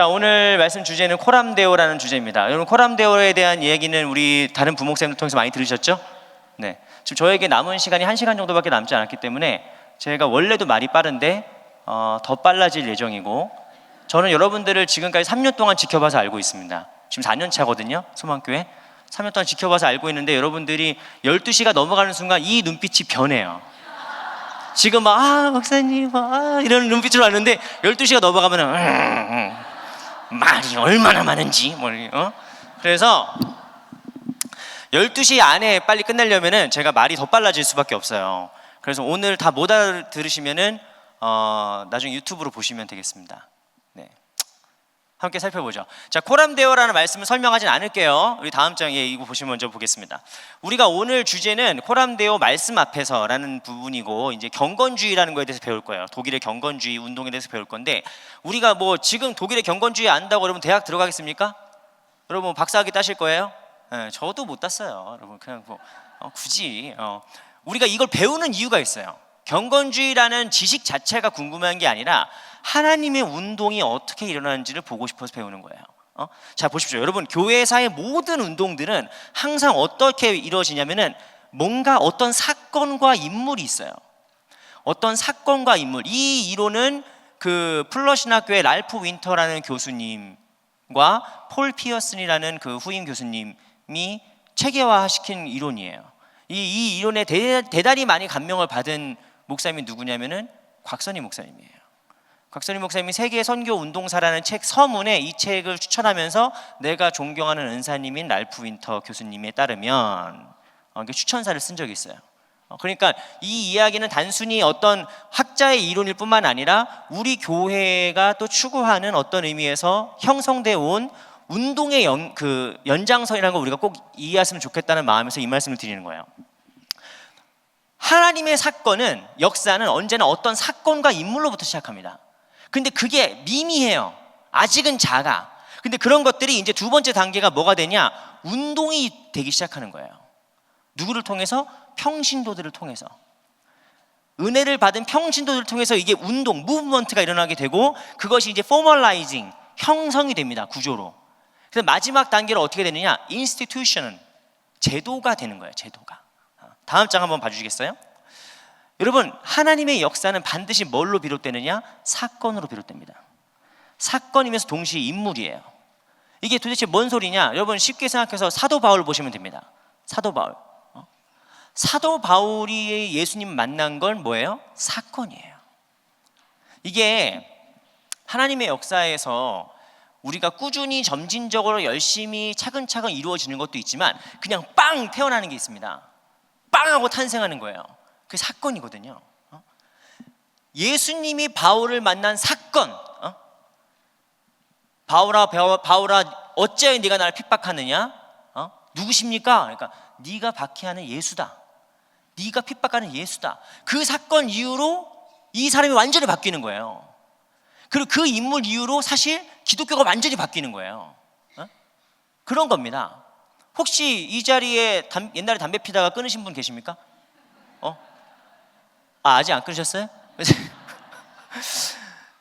자, 오늘 말씀 주제는 코람데오라는 주제입니다. 여러분, 코람데오에 대한 이야기는 우리 다른 부목사님들 통해서 많이 들으셨죠? 네. 지금 저에게 남은 시간이 1시간 정도밖에 남지 않았기 때문에 제가 원래도 말이 빠른데 더 빨라질 예정이고, 저는 여러분들을 지금까지 3년 동안 지켜봐서 알고 있습니다. 지금 4년 차거든요, 소망교회. 3년 동안 지켜봐서 알고 있는데 여러분들이 12시가 넘어가는 순간 이 눈빛이 변해요. 지금 막 목사님 이런 눈빛으로 왔는데 12시가 넘어가면은 말이 얼마나 많은지 그래서 12시 안에 빨리 끝내려면은 제가 말이 더 빨라질 수밖에 없어요. 그래서 오늘 다 못 알아들으시면은 나중에 유튜브로 보시면 되겠습니다. 네. 함께 살펴보죠. 자, 코람데오라는 말씀을 설명하진 않을게요. 우리 다음 장에 이거 보시면 먼저 보겠습니다. 우리가 오늘 주제는 코람데오 말씀 앞에서라는 부분이고, 이제 경건주의라는 거에 대해서 배울 거예요. 독일의 경건주의 운동에 대해서 배울 건데, 우리가 뭐 지금 독일의 경건주의 안다고 여러분 대학 들어가겠습니까? 여러분 박사학위 따실 거예요? 네, 저도 못 땄어요. 여러분 그냥 굳이 우리가 이걸 배우는 이유가 있어요. 경건주의라는 지식 자체가 궁금한 게 아니라 하나님의 운동이 어떻게 일어나는지를 보고 싶어서 배우는 거예요. 자, 보십시오. 여러분, 교회사의 모든 운동들은 항상 어떻게 이루어지냐면은 뭔가 어떤 사건과 인물이 있어요. 어떤 사건과 인물. 이 이론은 그 플러신학교의 랄프 윈터라는 교수님과 폴 피어슨이라는 그 후임 교수님이 체계화시킨 이론이에요. 이 이론에 대단히 많이 감명을 받은 목사님이 누구냐면은 곽선희 목사님이에요. 곽선희 목사님이 세계 선교 운동사라는 책 서문에 이 책을 추천하면서 내가 존경하는 은사님인 랄프 윈터 교수님에 따르면 추천사를 쓴 적이 있어요. 그러니까 이 이야기는 단순히 어떤 학자의 이론일 뿐만 아니라 우리 교회가 또 추구하는 어떤 의미에서 형성되어 온 운동의 연장선이라는 걸 우리가 꼭 이해했으면 좋겠다는 마음에서 이 말씀을 드리는 거예요. 하나님의 사건은, 역사는 언제나 어떤 사건과 인물로부터 시작합니다. 근데 그게 미미해요. 아직은 작아. 근데 그런 것들이 이제 두 번째 단계가 뭐가 되냐? 운동이 되기 시작하는 거예요. 누구를 통해서? 평신도들을 통해서. 은혜를 받은 평신도들을 통해서 이게 운동, 무브먼트가 일어나게 되고, 그것이 이제 포멀라이징, 형성이 됩니다. 구조로. 그래서 마지막 단계로 어떻게 되느냐? 인스티튜션은 제도가 되는 거예요. 제도가. 다음 장 한번 봐주시겠어요? 여러분, 하나님의 역사는 반드시 뭘로 비롯되느냐? 사건으로 비롯됩니다. 사건이면서 동시에 인물이에요. 이게 도대체 뭔 소리냐? 여러분 쉽게 생각해서 사도 바울 보시면 됩니다. 사도 바울. 사도 바울이 예수님 만난 건 뭐예요? 사건이에요. 이게 하나님의 역사에서 우리가 꾸준히 점진적으로 열심히 차근차근 이루어지는 것도 있지만 그냥 빵 태어나는 게 있습니다. 빵 하고 탄생하는 거예요. 그게 사건이거든요. 예수님이 바울을 만난 사건. 바울아 어찌하여 네가 나를 핍박하느냐? 누구십니까? 그러니까 네가 박해하는 예수다. 네가 핍박하는 예수다. 그 사건 이후로 이 사람이 완전히 바뀌는 거예요. 그리고 그 인물 이후로 사실 기독교가 완전히 바뀌는 거예요. 그런 겁니다. 혹시 이 자리에 옛날에 담배 피다가 끊으신 분 계십니까? 아직 안 끊으셨어요?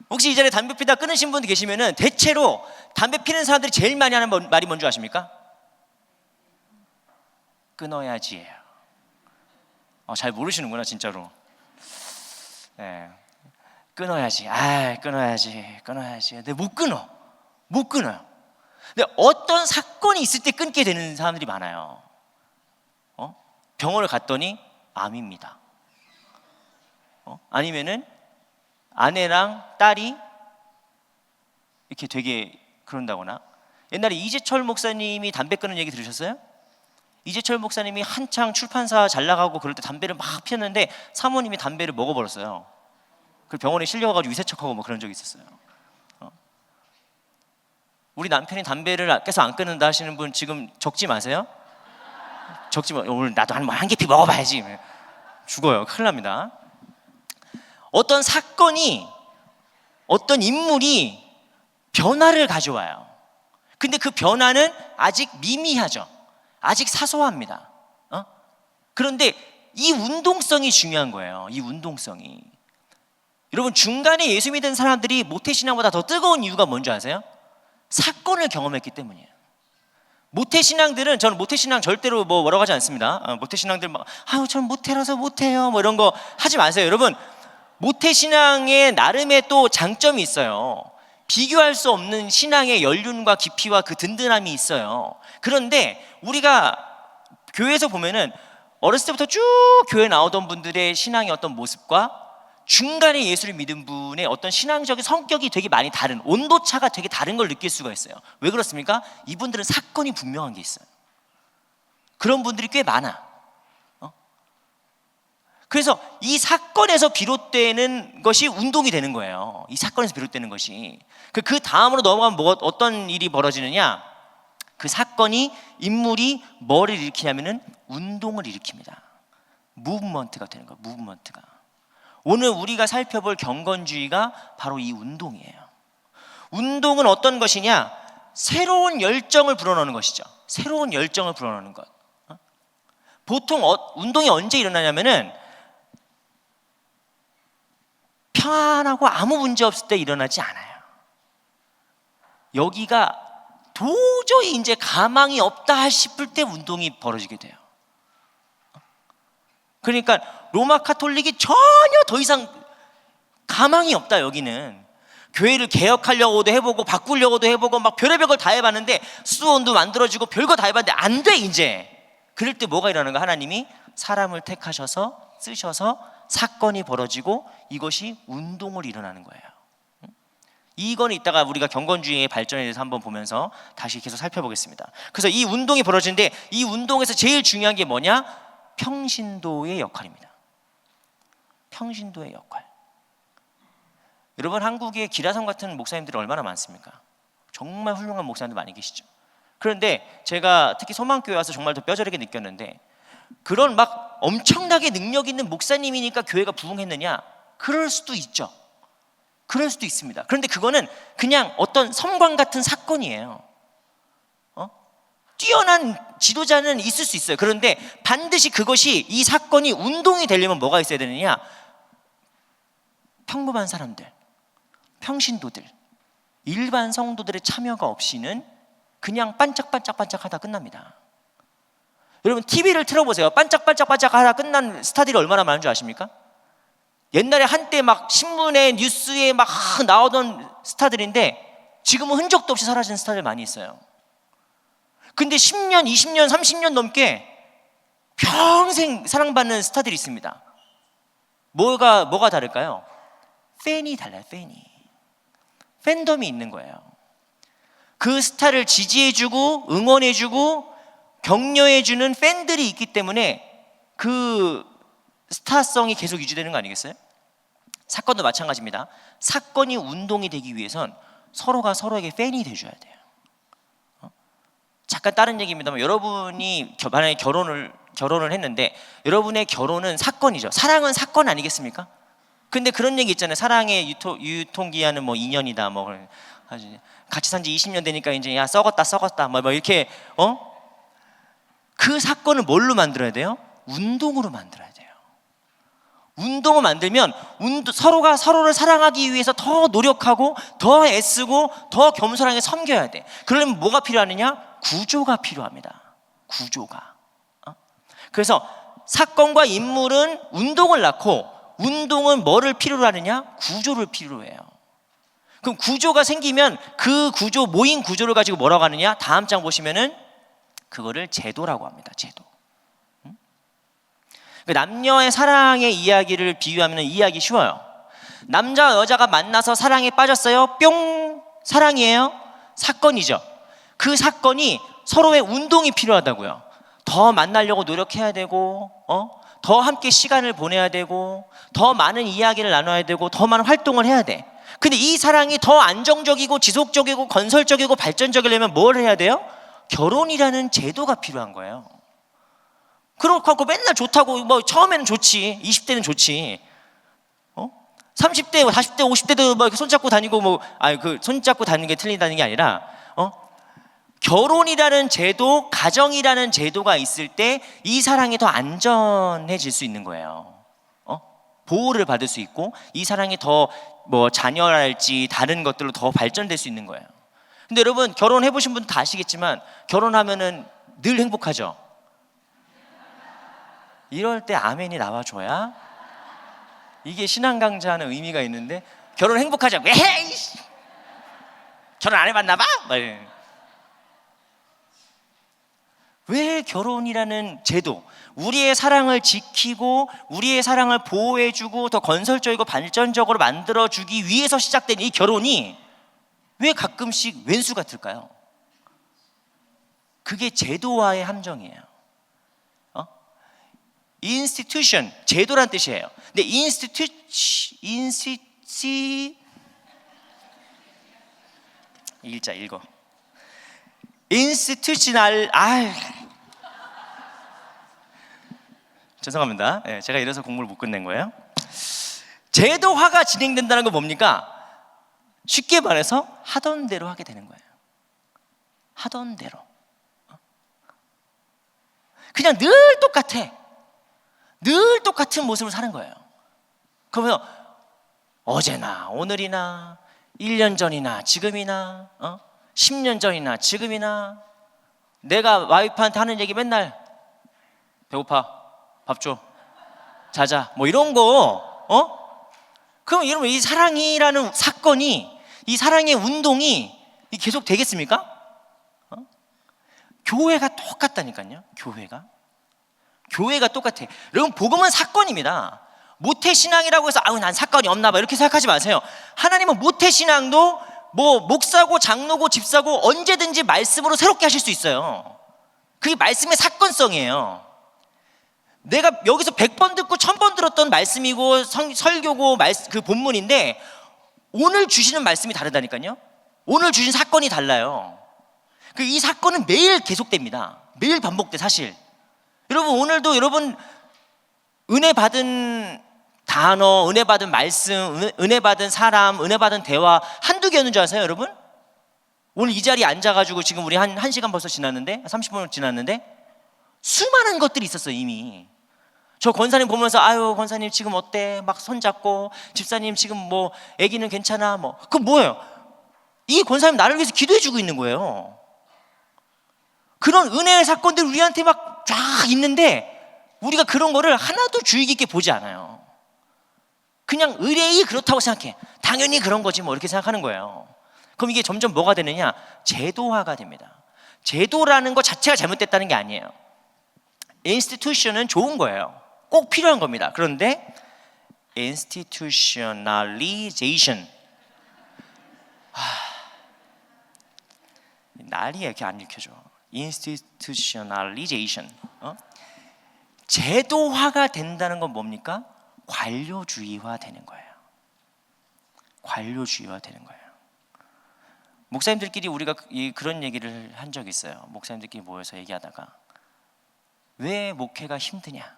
혹시 이 자리에 담배 피다 끊으신 분 계시면은 대체로 담배 피는 사람들이 제일 많이 하는 말이 뭔지 아십니까? 끊어야지. 잘 모르시는구나 진짜로. 네. 끊어야지. 끊어야지. 근데 못 끊어요. 근데 어떤 사건이 있을 때 끊게 되는 사람들이 많아요. 병원을 갔더니 암입니다. 아니면은 아내랑 딸이 이렇게 되게 그런다거나. 옛날에 이재철 목사님이 담배 끊는 얘기 들으셨어요? 이재철 목사님이 한창 출판사 잘 나가고 그럴 때 담배를 막 피웠는데 사모님이 담배를 먹어버렸어요. 그 병원에 실려가지고 위세척하고 뭐 그런 적이 있었어요. 우리 남편이 담배를 계속 안 끊는다 하시는 분 지금 적지 마세요. 적지 마. 오늘 나도 한 개피 먹어봐야지. 죽어요. 큰일 납니다. 어떤 사건이, 어떤 인물이 변화를 가져와요. 근데 그 변화는 아직 미미하죠. 아직 사소합니다. 그런데 이 운동성이 중요한 거예요. 이 운동성이. 여러분, 중간에 예수 믿은 사람들이 모태신앙보다 더 뜨거운 이유가 뭔지 아세요? 사건을 경험했기 때문이에요. 모태신앙들은, 저는 모태신앙 절대로 뭐라고 하지 않습니다. 모태신앙들 막 아유 저는 모태라서 못해요 뭐 이런 거 하지 마세요. 여러분, 모태신앙의 나름의 또 장점이 있어요. 비교할 수 없는 신앙의 연륜과 깊이와 그 든든함이 있어요. 그런데 우리가 교회에서 보면은 어렸을 때부터 쭉 교회 나오던 분들의 신앙의 어떤 모습과 중간에 예수를 믿은 분의 어떤 신앙적인 성격이 되게 많이 다른, 온도차가 되게 다른 걸 느낄 수가 있어요. 왜 그렇습니까? 이분들은 사건이 분명한 게 있어요. 그런 분들이 꽤 많아. 그래서 이 사건에서 비롯되는 것이 운동이 되는 거예요. 이 사건에서 비롯되는 것이. 그 다음으로 넘어가면 어떤 일이 벌어지느냐? 그 사건이, 인물이 뭐를 일으키냐면은 운동을 일으킵니다. 무브먼트가 되는 거예요. 무브먼트가. 오늘 우리가 살펴볼 경건주의가 바로 이 운동이에요. 운동은 어떤 것이냐? 새로운 열정을 불어넣는 것이죠. 새로운 열정을 불어넣는 것. 보통 운동이 언제 일어나냐면은 평안하고 아무 문제 없을 때 일어나지 않아요. 여기가 도저히 이제 가망이 없다 싶을 때 운동이 벌어지게 돼요. 그러니까 로마 카톨릭이 전혀 더 이상 가망이 없다. 여기는 교회를 개혁하려고도 해보고 바꾸려고도 해보고 막 별의별 걸 다 해봤는데, 수도원도 만들어지고 별거 다 해봤는데 안 돼 이제. 그럴 때 뭐가 일어나는가? 하나님이 사람을 택하셔서 쓰셔서 사건이 벌어지고 이것이 운동을 일어나는 거예요. 이거는 이따가 우리가 경건주의의 발전에 대해서 한번 보면서 다시 계속 살펴보겠습니다. 그래서 이 운동이 벌어지는데, 이 운동에서 제일 중요한 게 뭐냐? 평신도의 역할입니다. 평신도의 역할. 여러분, 한국에 기라성 같은 목사님들이 얼마나 많습니까? 정말 훌륭한 목사님들 많이 계시죠. 그런데 제가 특히 소망교회 와서 정말 더 뼈저리게 느꼈는데, 그런 막 엄청나게 능력 있는 목사님이니까 교회가 부흥했느냐? 그럴 수도 있죠. 그럴 수도 있습니다. 그런데 그거는 그냥 어떤 섬광 같은 사건이에요. 뛰어난 지도자는 있을 수 있어요. 그런데 반드시 그것이, 이 사건이 운동이 되려면 뭐가 있어야 되느냐? 평범한 사람들, 평신도들, 일반 성도들의 참여가 없이는 그냥 반짝반짝반짝 하다 끝납니다. 여러분, TV를 틀어보세요. 반짝반짝반짝 하다 끝난 스타들이 얼마나 많은 줄 아십니까? 옛날에 한때 막 신문에 뉴스에 막 나오던 스타들인데 지금은 흔적도 없이 사라진 스타들 많이 있어요. 근데 10년, 20년, 30년 넘게 평생 사랑받는 스타들이 있습니다. 뭐가 다를까요? 팬이 달라요. 팬덤이 있는 거예요. 그 스타를 지지해주고 응원해주고 격려해주는 팬들이 있기 때문에 그 스타성이 계속 유지되는 거 아니겠어요? 사건도 마찬가지입니다. 사건이 운동이 되기 위해선 서로가 서로에게 팬이 돼줘야 돼요. 잠깐 다른 얘기입니다만, 여러분이 만약에 결혼을 했는데 여러분의 결혼은 사건이죠. 사랑은 사건 아니겠습니까? 근데 그런 얘기 있잖아요. 사랑의 유통기한은 뭐 2년이다. 뭐 같이 산 지 20년 되니까 이제 야 썩었다. 뭐 이렇게 그 사건을 뭘로 만들어야 돼요? 운동으로 만들어야 돼요. 운동을 만들면 서로가 서로를 사랑하기 위해서 더 노력하고 더 애쓰고 더 겸손하게 섬겨야 돼. 그러려면 뭐가 필요하느냐? 구조가 필요합니다. 구조가. 그래서 사건과 인물은 운동을 낳고, 운동은 뭐를 필요로 하느냐? 구조를 필요로 해요. 그럼 구조가 생기면 그 구조, 모인 구조를 가지고 뭐라고 하느냐? 다음 장 보시면은 그거를 제도라고 합니다. 제도. 남녀의 사랑의 이야기를 비유하면 이해하기 쉬워요. 남자와 여자가 만나서 사랑에 빠졌어요. 뿅! 사랑이에요? 사건이죠. 그 사건이 서로의 운동이 필요하다고요. 더 만나려고 노력해야 되고, 더 함께 시간을 보내야 되고, 더 많은 이야기를 나눠야 되고, 더 많은 활동을 해야 돼. 근데 이 사랑이 더 안정적이고 지속적이고 건설적이고 발전적이려면 뭘 해야 돼요? 결혼이라는 제도가 필요한 거예요. 그렇고 맨날 좋다고, 뭐 처음에는 좋지, 20대는 좋지, 30대, 40대, 50대도 뭐 손잡고 다니고 손잡고 다니는 게 틀리다는 게 아니라, 결혼이라는 제도, 가정이라는 제도가 있을 때 이 사랑이 더 안전해질 수 있는 거예요. 보호를 받을 수 있고, 이 사랑이 더 뭐 자녀랄지 다른 것들로 더 발전될 수 있는 거예요. 근데 여러분 결혼해 보신 분도 다 아시겠지만 결혼하면은 늘 행복하죠. 이럴 때 아멘이 나와줘야 이게 신앙 강좌하는 의미가 있는데, 결혼 행복하자고 에이 결혼 안 해봤나 봐? 왜 결혼이라는 제도, 우리의 사랑을 지키고 우리의 사랑을 보호해주고 더 건설적이고 발전적으로 만들어주기 위해서 시작된 이 결혼이 왜 가끔씩 왼수 같을까요? 그게 제도화의 함정이에요. institution, 제도란 뜻이에요. 근데 일자 읽어. institutional, 죄송합니다. 네, 제가 이래서 공부를 못 끝낸 거예요. 제도화가 진행된다는 건 뭡니까? 쉽게 말해서 하던 대로 하게 되는 거예요. 하던 대로. 그냥 늘 똑같아. 늘 똑같은 모습을 사는 거예요. 그러면 어제나 오늘이나 1년 전이나 지금이나 10년 전이나 지금이나 내가 와이프한테 하는 얘기 맨날 배고파, 밥 줘, 자자, 뭐 이런 거. 그럼 여러분 이 사랑이라는 사건이, 이 사랑의 운동이 계속 되겠습니까? 교회가 똑같다니까요. 교회가 똑같아. 여러분 복음은 사건입니다. 모태신앙이라고 해서 난 사건이 없나 봐 이렇게 생각하지 마세요. 하나님은 모태신앙도 뭐 목사고 장로고 집사고 언제든지 말씀으로 새롭게 하실 수 있어요. 그게 말씀의 사건성이에요. 내가 여기서 100번 듣고 1000번 들었던 말씀이고 설교고 그 본문인데 오늘 주시는 말씀이 다르다니까요. 오늘 주신 사건이 달라요. 이 사건은 매일 계속됩니다. 매일 반복돼 사실. 여러분 오늘도 여러분 은혜 받은 단어, 은혜 받은 말씀, 은혜 받은 사람, 은혜 받은 대화 한두 개였는 줄 아세요 여러분? 오늘 이 자리에 앉아가지고 지금 우리 한 1시간 벌써 지났는데 30분 지났는데 수많은 것들이 있었어요 이미. 저 권사님 보면서 아유 권사님 지금 어때? 막 손잡고 집사님 지금 뭐 아기는 괜찮아? 뭐 그건 뭐예요? 이 권사님 나를 위해서 기도해주고 있는 거예요. 그런 은혜의 사건들이 우리한테 막 쫙 있는데 우리가 그런 거를 하나도 주의 깊게 보지 않아요. 그냥 의뢰이 그렇다고 생각해. 당연히 그런 거지 뭐 이렇게 생각하는 거예요. 그럼 이게 점점 뭐가 되느냐? 제도화가 됩니다. 제도라는 것 자체가 잘못됐다는 게 아니에요. institution은 좋은 거예요. 꼭 필요한 겁니다. 그런데 institutionalization, 난리야 이렇게 안 읽혀져. institutionalization, 제도화가 된다는 건 뭡니까? 관료주의화 되는 거예요. 관료주의화 되는 거예요. 목사님들끼리 우리가 그런 얘기를 한 적이 있어요. 목사님들끼리 모여서 얘기하다가 왜 목회가 힘드냐?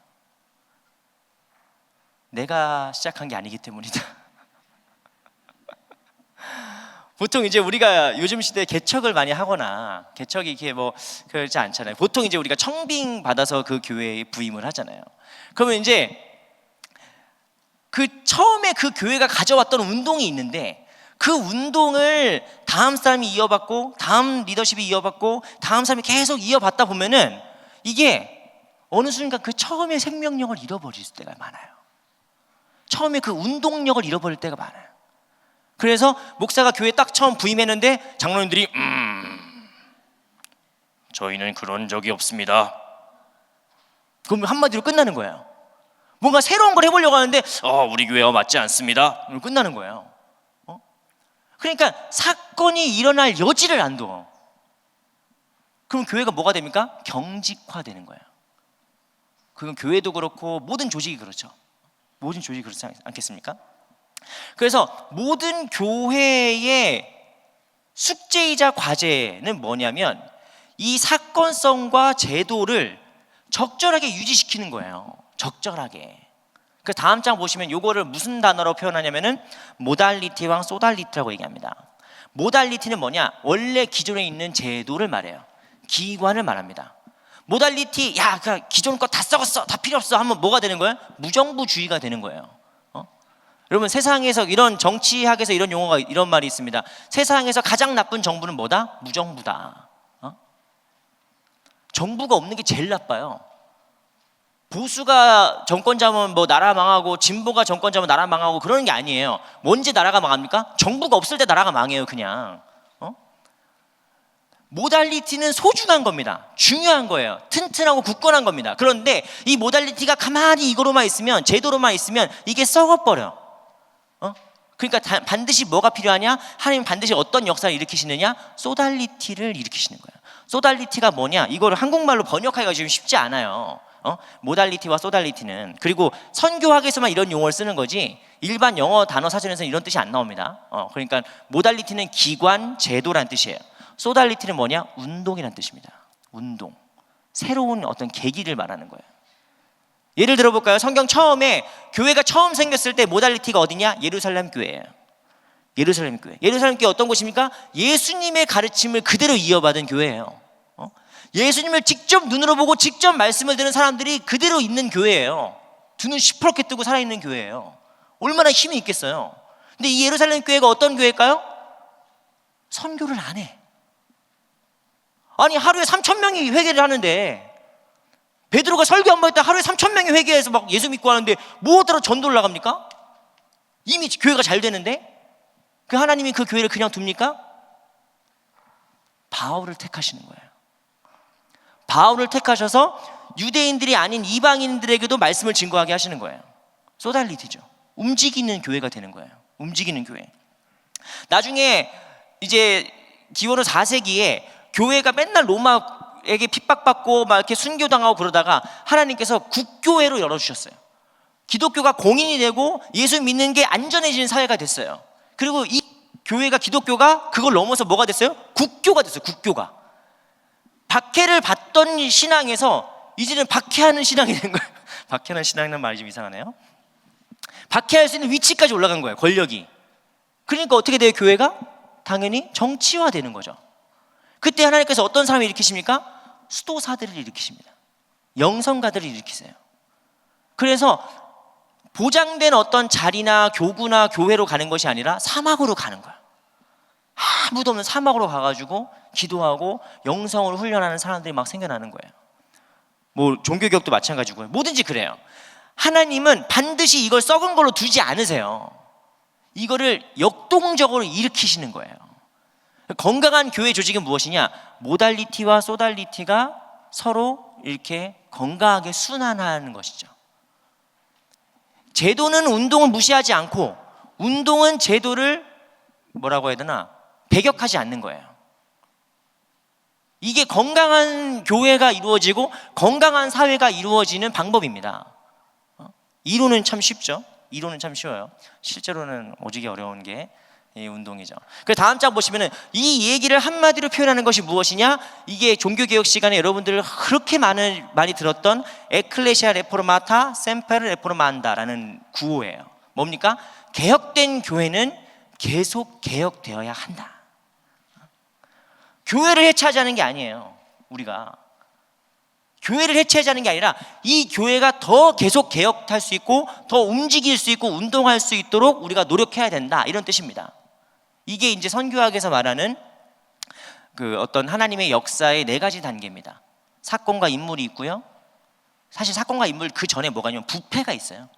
내가 시작한 게 아니기 때문이다. 보통 이제 우리가 요즘 시대에 개척을 많이 하거나 개척이 이렇게 뭐 그렇지 않잖아요. 보통 이제 우리가 청빙 받아서 그 교회에 부임을 하잖아요. 그러면 이제 처음에 그 교회가 가져왔던 운동이 있는데 그 운동을 다음 사람이 이어받고 다음 리더십이 이어받고 다음 사람이 계속 이어받다 보면은 이게 어느 순간 그 처음의 생명력을 잃어버릴 때가 많아요. 처음에 그 운동력을 잃어버릴 때가 많아요. 그래서 목사가 교회에 딱 처음 부임했는데 장로님들이 저희는 그런 적이 없습니다. 그럼 한마디로 끝나는 거예요. 뭔가 새로운 걸 해보려고 하는데 우리 교회와 맞지 않습니다. 끝나는 거예요. 그러니까 사건이 일어날 여지를 안 둬. 그럼 교회가 뭐가 됩니까? 경직화되는 거예요. 그건 교회도 그렇고 모든 조직이 그렇죠. 모든 조직이 그렇지 않겠습니까? 그래서 모든 교회의 숙제이자 과제는 뭐냐면 이 사건성과 제도를 적절하게 유지시키는 거예요. 적절하게. 그 다음 장 보시면 요거를 무슨 단어로 표현하냐면은 모달리티와 소달리티라고 얘기합니다. 모달리티는 뭐냐? 원래 기존에 있는 제도를 말해요. 기관을 말합니다. 모달리티, 그 기존 거 다 썩었어, 다 필요 없어 하면 뭐가 되는 거예요? 무정부주의가 되는 거예요. 여러분, 세상에서 이런 정치학에서 이런 용어가, 이런 말이 있습니다. 세상에서 가장 나쁜 정부는 뭐다? 무정부다. 정부가 없는 게 제일 나빠요. 보수가 정권 잡으면 뭐 나라 망하고, 진보가 정권 잡으면 나라 망하고 그러는 게 아니에요. 언제 나라가 망합니까? 정부가 없을 때 나라가 망해요, 그냥. 모달리티는 소중한 겁니다. 중요한 거예요. 튼튼하고 굳건한 겁니다. 그런데 이 모달리티가 가만히 이거로만 있으면, 제도로만 있으면 이게 썩어버려. 그러니까 반드시 뭐가 필요하냐? 하나님은 반드시 어떤 역사를 일으키시느냐? 소달리티를 일으키시는 거예요. 소달리티가 뭐냐? 이거를 한국말로 번역하기가 지금 쉽지 않아요. 모달리티와 소달리티는. 그리고 선교학에서만 이런 용어를 쓰는 거지 일반 영어 단어 사전에서는 이런 뜻이 안 나옵니다. 그러니까 모달리티는 기관, 제도란 뜻이에요. 소달리티는 뭐냐? 운동이란 뜻입니다. 운동. 새로운 어떤 계기를 말하는 거예요. 예를 들어볼까요? 성경 처음에 교회가 처음 생겼을 때 모달리티가 어디냐? 예루살렘 교회예요. 예루살렘 교회. 예루살렘 교회 어떤 곳입니까? 예수님의 가르침을 그대로 이어받은 교회예요. 예수님을 직접 눈으로 보고 직접 말씀을 듣는 사람들이 그대로 있는 교회예요. 두 눈 시퍼렇게 뜨고 살아있는 교회예요. 얼마나 힘이 있겠어요. 근데 이 예루살렘 교회가 어떤 교회일까요? 선교를 안 해. 아니, 하루에 3,000명이 회개를 하는데, 베드로가 설교 한 번 했다 하루에 3,000명이 회개해서 막 예수 믿고 하는데 무엇으로 전도를 나갑니까? 이미 교회가 잘 되는데? 그 하나님이 그 교회를 그냥 둡니까? 바울을 택하시는 거예요. 바울을 택하셔서 유대인들이 아닌 이방인들에게도 말씀을 증거하게 하시는 거예요. 소달리티죠. 움직이는 교회가 되는 거예요. 움직이는 교회. 나중에 이제 기원후 4세기에 교회가 맨날 로마에게 핍박받고 막 이렇게 순교당하고 그러다가 하나님께서 국교회로 열어주셨어요. 기독교가 공인이 되고 예수 믿는 게 안전해지는 사회가 됐어요. 그리고 이 교회가, 기독교가 그걸 넘어서 뭐가 됐어요? 국교가 됐어요. 국교가. 박해를 받던 신앙에서 이제는 박해하는 신앙이 된 거예요. 박해하는 신앙이라는 말이 좀 이상하네요. 박해할 수 있는 위치까지 올라간 거예요. 권력이. 그러니까 어떻게 돼요? 교회가? 당연히 정치화되는 거죠. 그때 하나님께서 어떤 사람을 일으키십니까? 수도사들을 일으키십니다. 영성가들을 일으키세요. 그래서 보장된 어떤 자리나 교구나 교회로 가는 것이 아니라 사막으로 가는 거야. 아무도 없는 사막으로 가가지고 기도하고 영성을 훈련하는 사람들이 막 생겨나는 거예요. 뭐 종교개혁도 마찬가지고요. 뭐든지 그래요. 하나님은 반드시 이걸 썩은 걸로 두지 않으세요. 이거를 역동적으로 일으키시는 거예요. 건강한 교회 조직은 무엇이냐? 모달리티와 소달리티가 서로 이렇게 건강하게 순환하는 것이죠. 제도는 운동을 무시하지 않고 운동은 제도를 뭐라고 해야 되나? 배격하지 않는 거예요. 이게 건강한 교회가 이루어지고 건강한 사회가 이루어지는 방법입니다. 이론은 참 쉽죠. 이론은 참 쉬워요. 실제로는 오지게 어려운 게 이 운동이죠. 그래서 다음 장 보시면은 이 얘기를 한마디로 표현하는 것이 무엇이냐? 이게 종교개혁 시간에 여러분들 그렇게 많이 들었던 에클레시아 레포르마타 셈페르 레포르만다라는 구호예요. 뭡니까? 개혁된 교회는 계속 개혁되어야 한다. 교회를 해체하자는 게 아니에요. 우리가 교회를 해체하자는 게 아니라 이 교회가 더 계속 개혁할 수 있고 더 움직일 수 있고 운동할 수 있도록 우리가 노력해야 된다, 이런 뜻입니다. 이게 이제 선교학에서 말하는 그 어떤 하나님의 역사의 4가지 단계입니다. 사건과 인물이 있고요. 사실 사건과 인물 그 전에 뭐가 있냐면 부패가 있어요.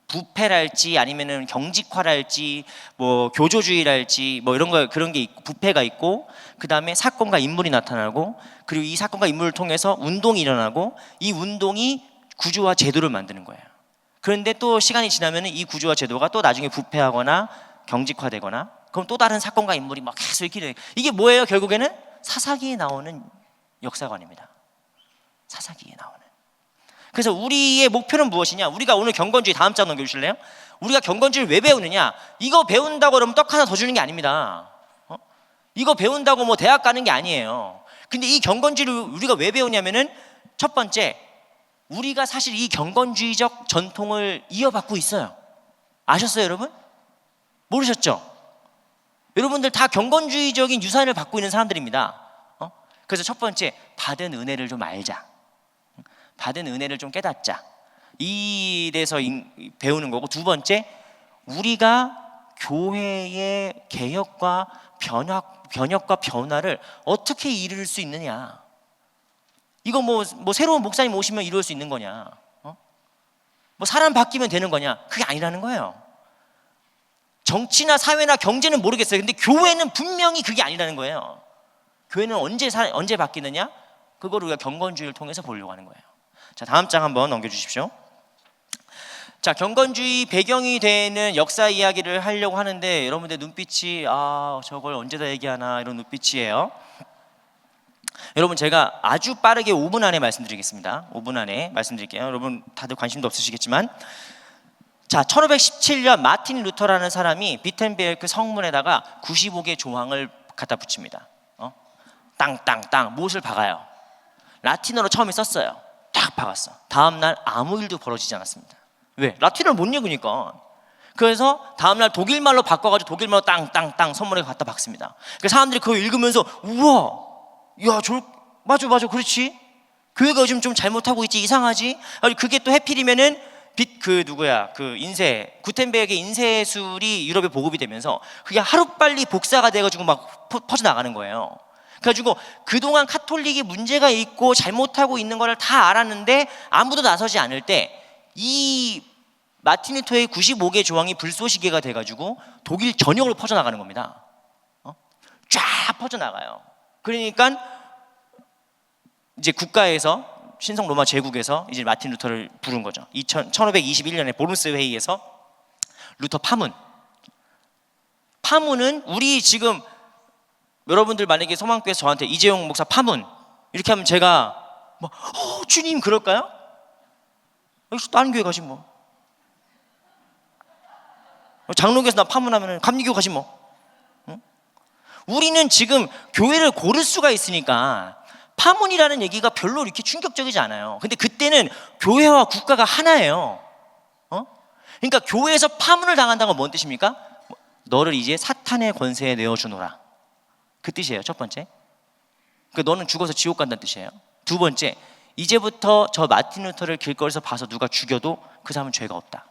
부패랄지 아니면은 경직화랄지 뭐 교조주의랄지 뭐 이런 거, 그런 게 있고, 부패가 있고, 그 다음에 사건과 인물이 나타나고, 그리고 이 사건과 인물을 통해서 운동이 일어나고, 이 운동이 구조와 제도를 만드는 거예요. 그런데 또 시간이 지나면은 이 구조와 제도가 또 나중에 부패하거나 경직화되거나, 그럼 또 다른 사건과 인물이 막 계속 이렇게 돼요. 이게 뭐예요? 결국에는 사사기에 나오는 역사관입니다. 사사기에 나오는. 그래서 우리의 목표는 무엇이냐? 우리가 오늘 경건주의, 다음 장 넘겨주실래요? 우리가 경건주의를 왜 배우느냐? 이거 배운다고 그러면 떡 하나 더 주는 게 아닙니다. 이거 배운다고 뭐 대학 가는 게 아니에요. 근데 이 경건주의를 우리가 왜 배우냐면은 첫 번째, 우리가 사실 이 경건주의적 전통을 이어받고 있어요. 아셨어요, 여러분? 모르셨죠? 여러분들 다 경건주의적인 유산을 받고 있는 사람들입니다. 그래서 첫 번째, 받은 은혜를 좀 알자. 받은 은혜를 좀 깨닫자. 이 일에서 배우는 거고, 두 번째, 우리가 교회의 개혁과 변혁과 변화를 어떻게 이룰 수 있느냐. 이거 뭐 새로운 목사님 오시면 이룰 수 있는 거냐? 뭐 사람 바뀌면 되는 거냐? 그게 아니라는 거예요. 정치나 사회나 경제는 모르겠어요. 근데 교회는 분명히 그게 아니라는 거예요. 교회는 언제 바뀌느냐? 그거를 우리가 경건주의를 통해서 보려고 하는 거예요. 자, 다음 장 한번 넘겨주십시오. 자, 경건주의 배경이 되는 역사 이야기를 하려고 하는데 여러분들 눈빛이 저걸 언제 다 얘기하나 이런 눈빛이에요. 여러분, 제가 아주 빠르게 5분 안에 말씀드리겠습니다. 5분 안에 말씀드릴게요. 여러분 다들 관심도 없으시겠지만, 자, 1517년 마틴 루터라는 사람이 비텐베르크 성문에다가 95개 조항을 갖다 붙입니다. 땅땅땅 못을 박아요. 라틴어로 처음에 썼어요. 딱 박았어. 다음날 아무 일도 벌어지지 않았습니다. 왜? 라틴어를 못 읽으니까. 그래서 다음날 독일말로 바꿔가지고 독일말로 땅땅땅 선문에 갖다 박습니다. 그 사람들이 그거 읽으면서 우와, 야, 맞아, 그렇지. 교회가 요즘 좀 잘못하고 있지, 이상하지. 그게 또 해필이면은 구텐베르크의 인쇄술이 유럽에 보급이 되면서 그게 하루빨리 복사가 돼가지고 막 퍼져나가는 거예요. 그래가지고 그동안 카톨릭이 문제가 있고 잘못하고 있는 걸 다 알았는데 아무도 나서지 않을 때 이 마틴 루터의 95개 조항이 불쏘시개가 돼가지고 독일 전역으로 퍼져나가는 겁니다. 쫙 퍼져나가요. 그러니까 이제 국가에서, 신성 로마 제국에서 이제 마틴 루터를 부른 거죠. 1521년에 보름스 회의에서 루터 파문은 우리 지금 여러분들 만약에 소망교회에서 저한테 이재용 목사 파문 이렇게 하면 제가 주님 그럴까요? 여기서 다른 교회 가시 뭐. 장로교에서 나 파문하면 감리교 가시 뭐. 응? 우리는 지금 교회를 고를 수가 있으니까 파문이라는 얘기가 별로 이렇게 충격적이지 않아요. 근데 그때는 교회와 국가가 하나예요. 그러니까 교회에서 파문을 당한다는 건 뭔 뜻입니까? 너를 이제 사탄의 권세에 내어주노라. 그 뜻이에요. 첫 번째. 그러니까 너는 죽어서 지옥 간다는 뜻이에요. 두 번째, 이제부터 저 마틴 루터를 길거리에서 봐서 누가 죽여도 그 사람은 죄가 없다.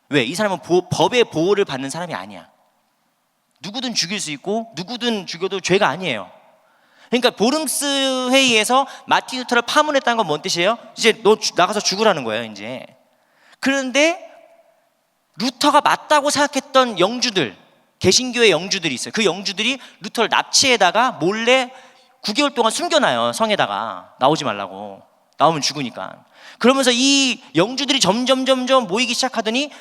왜? 이 사람은 법의 보호를 받는 사람이 아니야. 누구든 죽일 수 있고 누구든 죽여도 죄가 아니에요. 그러니까 보름스 회의에서 마틴 루터를 파문했다는 건 뭔 뜻이에요? 이제 너 나가서 죽으라는 거예요, 이제. 그런데 루터가 맞다고 생각했던 영주들, 개신교의 영주들이 있어요. 그 영주들이 루터를 납치에다가 몰래 9개월 동안 숨겨놔요. 성에다가 나오지 말라고. 나오면 죽으니까. 그러면서 이 영주들이 점점 모이기 시작하더니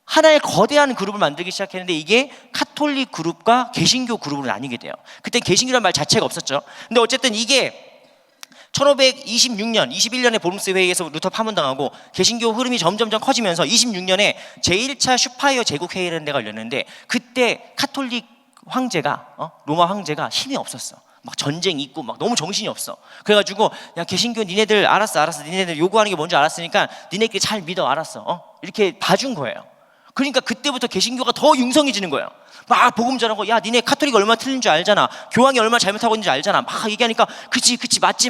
하나의 거대한 그룹을 만들기 시작했는데 이게 카톨릭 그룹과 개신교 그룹으로 나뉘게 돼요. 그때 개신교라는 말 자체가 없었죠. 근데 어쨌든 이게 1526년, 21년에 보름스 회의에서 루터 파문당하고 개신교 흐름이 점점 커지면서 26년에 제1차 슈파이어 제국회의라는 데가 열렸는데 그때 카톨릭 황제가 로마 황제가 힘이 없었어. 막 전쟁 있고 막 너무 정신이 없어. 그래가지고 야, 개신교 니네들 알았어. 니네들 요구하는 게 뭔지 알았으니까 니네끼리 잘 믿어. 알았어. 이렇게 봐준 거예요. 그러니까 그때부터 개신교가 더 융성해지는 거예요. 막 복음 전하고 야 니네 카톨릭이 얼마나 틀린 줄 알잖아. 교황이 얼마나 잘못하고 있는지 알잖아. 막 얘기하니까 그치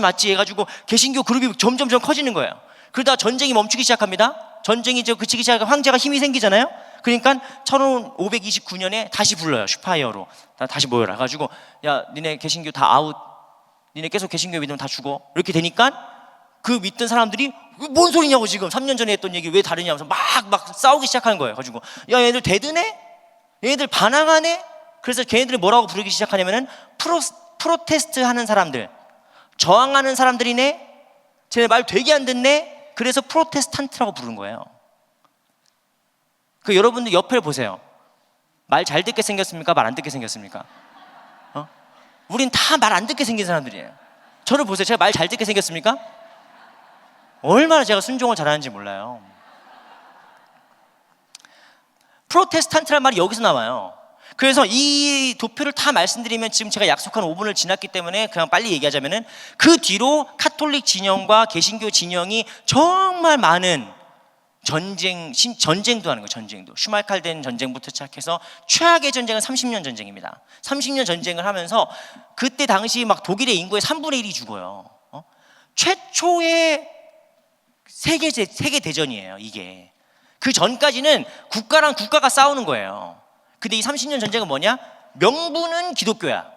맞지 해가지고 개신교 그룹이 점점 커지는 거예요. 그러다 전쟁이 멈추기 시작합니다. 전쟁이 그치기 시작하면 황제가 힘이 생기잖아요. 그러니까 1529년에 다시 불러요. 슈파이어로 다시 모여라. 가지고 야 니네 개신교 다 아웃. 니네 계속 개신교 믿으면 다 죽어. 이렇게 되니까 그 믿던 사람들이 뭔 소리냐고 지금 3년 전에 했던 얘기 왜 다르냐면서 막 싸우기 시작하는 거예요. 가지고 야 얘들 대드네? 얘들 반항하네? 그래서 걔네들이 뭐라고 부르기 시작하냐면은 프로테스트 하는 사람들, 저항하는 사람들이네? 쟤네 말 되게 안 듣네? 그래서 프로테스탄트라고 부르는 거예요. 그 여러분들 옆에 보세요. 말 잘 듣게 생겼습니까? 말 안 듣게 생겼습니까? 우린 다 말 안 듣게 생긴 사람들이에요. 저를 보세요. 제가 말 잘 듣게 생겼습니까? 얼마나 제가 순종을 잘하는지 몰라요. 프로테스탄트란 말이 여기서 나와요. 그래서 이 도표를 다 말씀드리면 지금 제가 약속한 5분을 지났기 때문에 그냥 빨리 얘기하자면은 그 뒤로 카톨릭 진영과 개신교 진영이 정말 많은 전쟁도 하는 거예요. 전쟁도. 슈말칼덴 전쟁부터 시작해서 최악의 전쟁은 30년 전쟁입니다. 30년 전쟁을 하면서 그때 당시 막 독일의 인구의 3분의 1이 죽어요. 최초의 세계 대전이에요. 이게 그 전까지는 국가랑 국가가 싸우는 거예요. 근데 이 30년 전쟁은 뭐냐? 명분은 기독교야,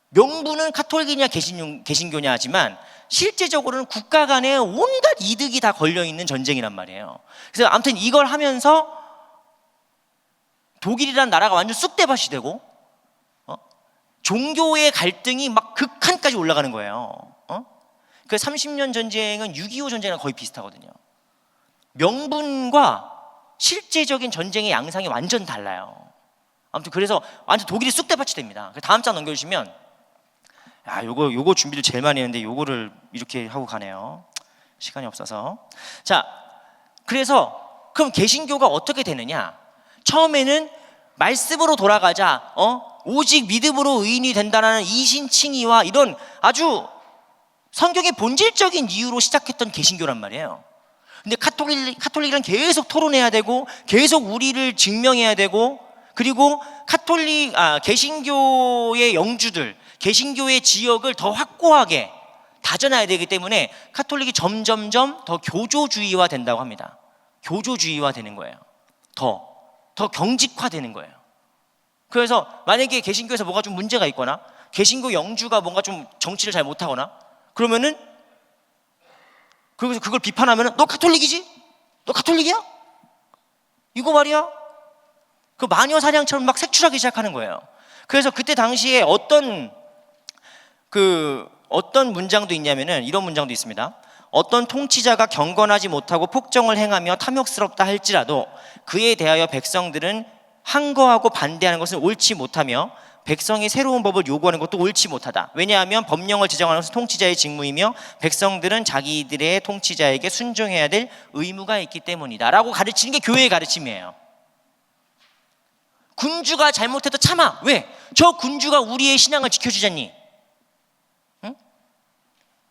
명분은 카톨릭이냐 개신교냐 하지만 실제적으로는 국가 간에 온갖 이득이 다 걸려있는 전쟁이란 말이에요. 그래서 아무튼 이걸 하면서 독일이라는 나라가 완전 쑥대밭이 되고 종교의 갈등이 막 극한까지 올라가는 거예요. 그 30년 전쟁은 6.25 전쟁이랑 거의 비슷하거든요. 명분과 실제적인 전쟁의 양상이 완전 달라요. 아무튼 그래서 완전 독일이 쑥대밭이 됩니다. 다음 장 넘겨주시면, 요거 준비를 제일 많이 했는데 요거를 이렇게 하고 가네요. 시간이 없어서. 자, 그래서 그럼 개신교가 어떻게 되느냐? 처음에는 말씀으로 돌아가자, 오직 믿음으로 의인이 된다는 이신칭의와 이런 아주 성경의 본질적인 이유로 시작했던 개신교란 말이에요. 근데 카톨릭은 계속 토론해야 되고 계속 우리를 증명해야 되고, 그리고 개신교의 영주들, 개신교의 지역을 더 확고하게 다져놔야 되기 때문에 카톨릭이 점점점 더 교조주의화 된다고 합니다. 교조주의화 되는 거예요. 더 경직화되는 거예요. 그래서 만약에 개신교에서 뭐가 좀 문제가 있거나 개신교 영주가 뭔가 좀 정치를 잘 못하거나 그러면은 그걸 비판하면은 너 카톨릭이지? 너 카톨릭이야? 이거 말이야? 그 마녀 사냥처럼 막 색출하기 시작하는 거예요. 그래서 그때 당시에 어떤 문장도 있냐면은 이런 문장도 있습니다. 어떤 통치자가 경건하지 못하고 폭정을 행하며 탐욕스럽다 할지라도 그에 대하여 백성들은 항거하고 반대하는 것은 옳지 못하며 백성이 새로운 법을 요구하는 것도 옳지 못하다. 왜냐하면 법령을 제정하는 것은 통치자의 직무이며 백성들은 자기들의 통치자에게 순종해야 될 의무가 있기 때문이다 라고 가르치는 게 교회의 가르침이에요. 군주가 잘못해도 참아. 왜? 저 군주가 우리의 신앙을 지켜주잖니. 응?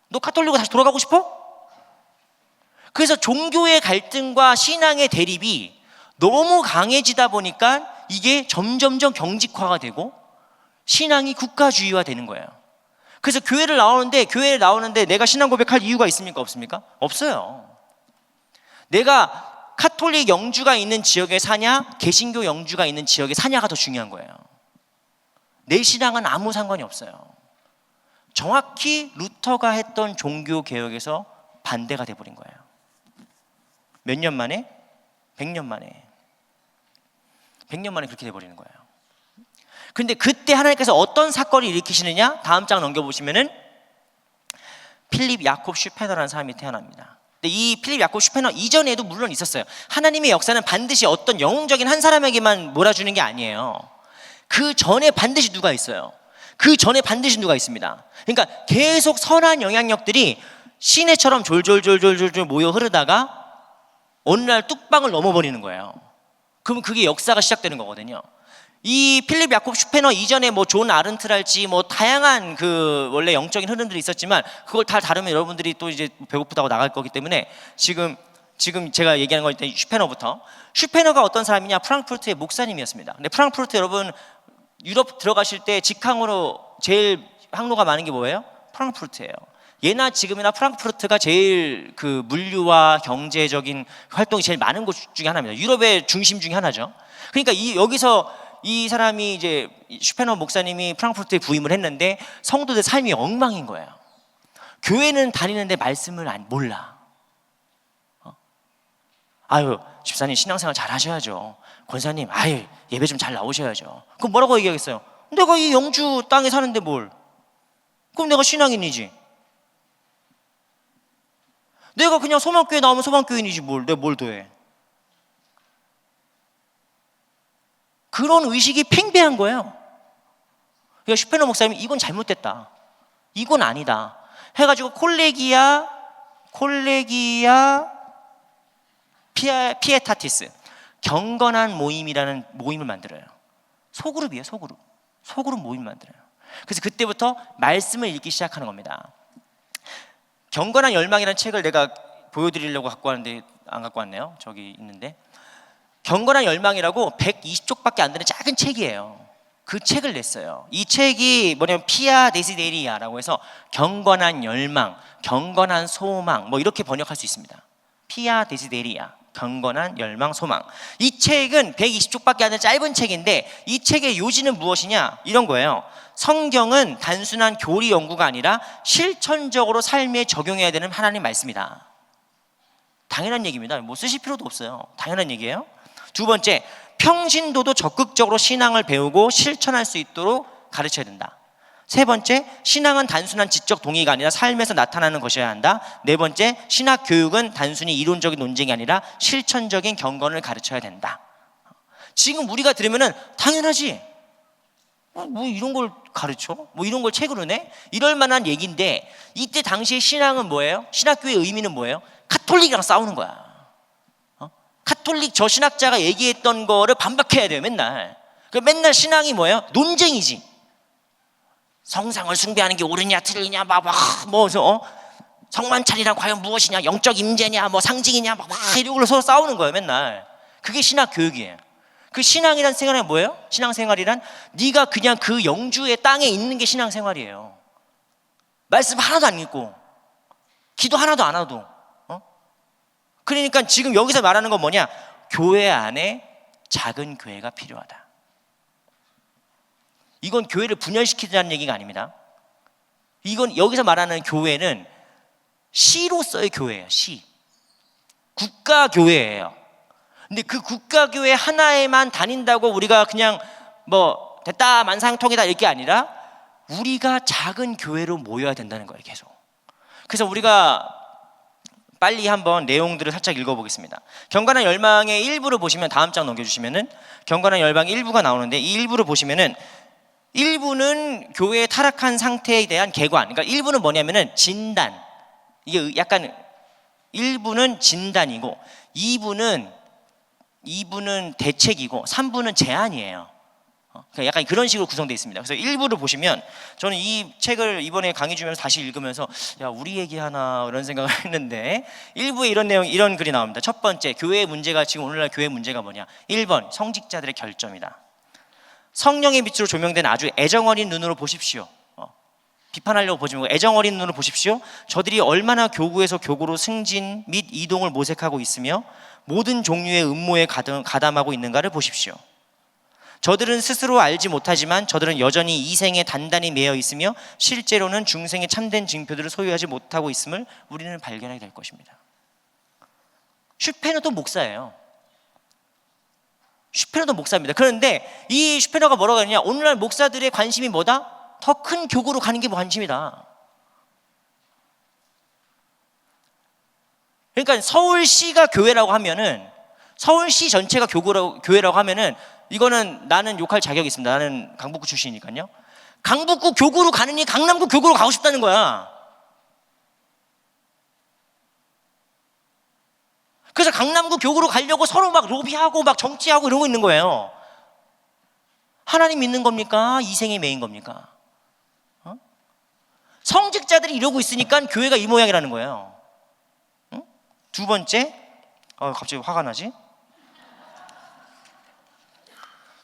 너 카톨릭으로 다시 돌아가고 싶어? 그래서 종교의 갈등과 신앙의 대립이 너무 강해지다 보니까 이게 점점점 경직화가 되고 신앙이 국가주의화 되는 거예요. 그래서 교회를 나오는데 내가 신앙 고백할 이유가 있습니까? 없습니까? 없어요. 내가 카톨릭 영주가 있는 지역에 사냐, 개신교 영주가 있는 지역에 사냐가 더 중요한 거예요. 내 신앙은 아무 상관이 없어요. 정확히 루터가 했던 종교 개혁에서 반대가 돼버린 거예요. 몇 년 만에? 100년 만에. 100년 만에 그렇게 돼버리는 거예요. 근데 그때 하나님께서 어떤 사건을 일으키시느냐? 다음 장 넘겨보시면은 필립 야콥 슈페너라는 사람이 태어납니다. 근데 이 필립 야콥 슈페너 이전에도 물론 있었어요. 하나님의 역사는 반드시 어떤 영웅적인 한 사람에게만 몰아주는 게 아니에요. 그 전에 반드시 누가 있어요. 그 전에 반드시 누가 있습니다. 그러니까 계속 선한 영향력들이 시내처럼 졸졸 모여 흐르다가 어느 날 뚝방을 넘어버리는 거예요. 그럼 그게 역사가 시작되는 거거든요. 이 필립 야콥 슈페너 이전에 뭐 존 아른트랄지 뭐 다양한 그 원래 영적인 흐름들이 있었지만 그걸 다 다루면 여러분들이 또 이제 배고프다고 나갈 거기 때문에 지금 제가 얘기하는 건 일단 슈페너가 어떤 사람이냐? 프랑크푸르트의 목사님이었습니다. 근데 프랑크푸르트 여러분 유럽 들어가실 때 직항으로 제일 항로가 많은 게 뭐예요? 프랑크푸르트예요. 예나 지금이나 프랑크푸르트가 제일 그 물류와 경제적인 활동이 제일 많은 곳 중에 하나입니다. 유럽의 중심 중에 하나죠. 그러니까 여기서 이 사람이 이제 슈페너 목사님이 프랑크푸르트에 부임을 했는데 성도들 삶이 엉망인 거예요. 교회는 다니는데 말씀을 몰라. 아유 집사님 신앙생활 잘 하셔야죠. 권사님 아유 예배 좀 잘 나오셔야죠. 그럼 뭐라고 얘기하겠어요? 내가 이 영주 땅에 사는데 뭘? 그럼 내가 신앙인이지. 내가 그냥 소망교회 나오면 소망교인이지 내가 뭘 더해. 그런 의식이 팽배한 거예요. 그러니까 슈페너 목사님이 이건 잘못됐다, 이건 아니다 해가지고 콜레기아 피에타티스, 경건한 모임이라는 모임을 만들어요. 소그룹이에요. 소그룹 모임을 만들어요. 그래서 그때부터 말씀을 읽기 시작하는 겁니다. 경건한 열망이라는 책을 내가 보여드리려고 갖고 왔는데 안 갖고 왔네요. 저기 있는데 경건한 열망이라고 120쪽밖에 안 되는 작은 책이에요. 그 책을 냈어요. 이 책이 뭐냐면 피아 데시데리아라고 해서 경건한 열망, 경건한 소망 뭐 이렇게 번역할 수 있습니다. 피아 데시데리아, 경건한 열망 소망. 이 책은 120쪽밖에 안 되는 짧은 책인데 이 책의 요지는 무엇이냐? 이런 거예요. 성경은 단순한 교리 연구가 아니라 실천적으로 삶에 적용해야 되는 하나님 말씀이다. 당연한 얘기입니다. 뭐 쓰실 필요도 없어요. 당연한 얘기예요. 두 번째, 평신도도 적극적으로 신앙을 배우고 실천할 수 있도록 가르쳐야 된다. 세 번째, 신앙은 단순한 지적 동의가 아니라 삶에서 나타나는 것이어야 한다. 네 번째, 신학 교육은 단순히 이론적인 논쟁이 아니라 실천적인 경건을 가르쳐야 된다. 지금 우리가 들으면은 당연하지. 뭐 이런 걸 가르쳐? 뭐 이런 걸 책으로 내? 이럴 만한 얘기인데 이때 당시의 신앙은 뭐예요? 신학교의 의미는 뭐예요? 카톨릭이랑 싸우는 거야. 카톨릭 저 신학자가 얘기했던 거를 반박해야 돼요, 맨날. 맨날 신앙이 뭐예요? 논쟁이지. 성상을 숭배하는 게 옳으냐 틀리냐 성만찬이란 과연 무엇이냐, 영적 임재냐, 뭐 상징이냐, 이러고 서로 싸우는 거예요, 맨날. 그게 신학 교육이에요. 그 신앙이란 생활이 뭐예요? 신앙생활이란 네가 그냥 그 영주의 땅에 있는 게 신앙생활이에요. 말씀 하나도 안 읽고 기도 하나도 안 하도. 그러니까 지금 여기서 말하는 건 뭐냐? 교회 안에 작은 교회가 필요하다. 이건 교회를 분열시키자는 얘기가 아닙니다. 이건 여기서 말하는 교회는 시로서의 교회예요. 시. 국가교회예요. 근데 그 국가교회 하나에만 다닌다고 우리가 그냥 뭐 됐다 만상통이다 이게 아니라 우리가 작은 교회로 모여야 된다는 거예요, 계속. 그래서 우리가 빨리 한번 내용들을 살짝 읽어보겠습니다. 경건한 열망의 일부를 보시면 다음 장 넘겨주시면은 경건한 열망의 일부가 나오는데 이 일부를 보시면은 1부는 교회의 타락한 상태에 대한 개관. 그러니까 1부는 뭐냐면은 진단. 이게 약간 1부는 진단이고 2부는 대책이고 3부는 제안이에요. 그러니까 약간 그런 식으로 구성되어 있습니다. 그래서 1부를 보시면 저는 이 책을 이번에 강의 주면서 다시 읽으면서 야 우리 얘기하나 이런 생각을 했는데 1부에 이런 내용 이런 글이 나옵니다. 첫 번째, 교회의 문제가 지금 오늘날 교회의 문제가 뭐냐? 1번 성직자들의 결점이다. 성령의 빛으로 조명된 아주 애정어린 눈으로 보십시오. 비판하려고 보지 말고 애정어린 눈으로 보십시오. 저들이 얼마나 교구에서 교구로 승진 및 이동을 모색하고 있으며 모든 종류의 음모에 가담하고 있는가를 보십시오. 저들은 스스로 알지 못하지만 저들은 여전히 이생에 단단히 매여 있으며 실제로는 중생의 참된 징표들을 소유하지 못하고 있음을 우리는 발견하게 될 것입니다. 슈페너도 목사예요. 슈페너도 목사입니다. 그런데 이 슈페너가 뭐라고 하느냐? 오늘날 목사들의 관심이 뭐다? 더 큰 교구로 가는 게 관심이다. 그러니까 서울시가 교회라고 하면은 서울시 전체가 교회라고 하면은 이거는 나는 욕할 자격이 있습니다. 나는 강북구 출신이니까요. 강북구 교구로 가느니 강남구 교구로 가고 싶다는 거야. 그래서 강남구 교구로 가려고 서로 막 로비하고 막 정치하고 이러고 있는 거예요. 하나님 믿는 겁니까? 이생이 메인 겁니까? 성직자들이 이러고 있으니까 교회가 이 모양이라는 거예요. 두 번째, 갑자기 화가 나지?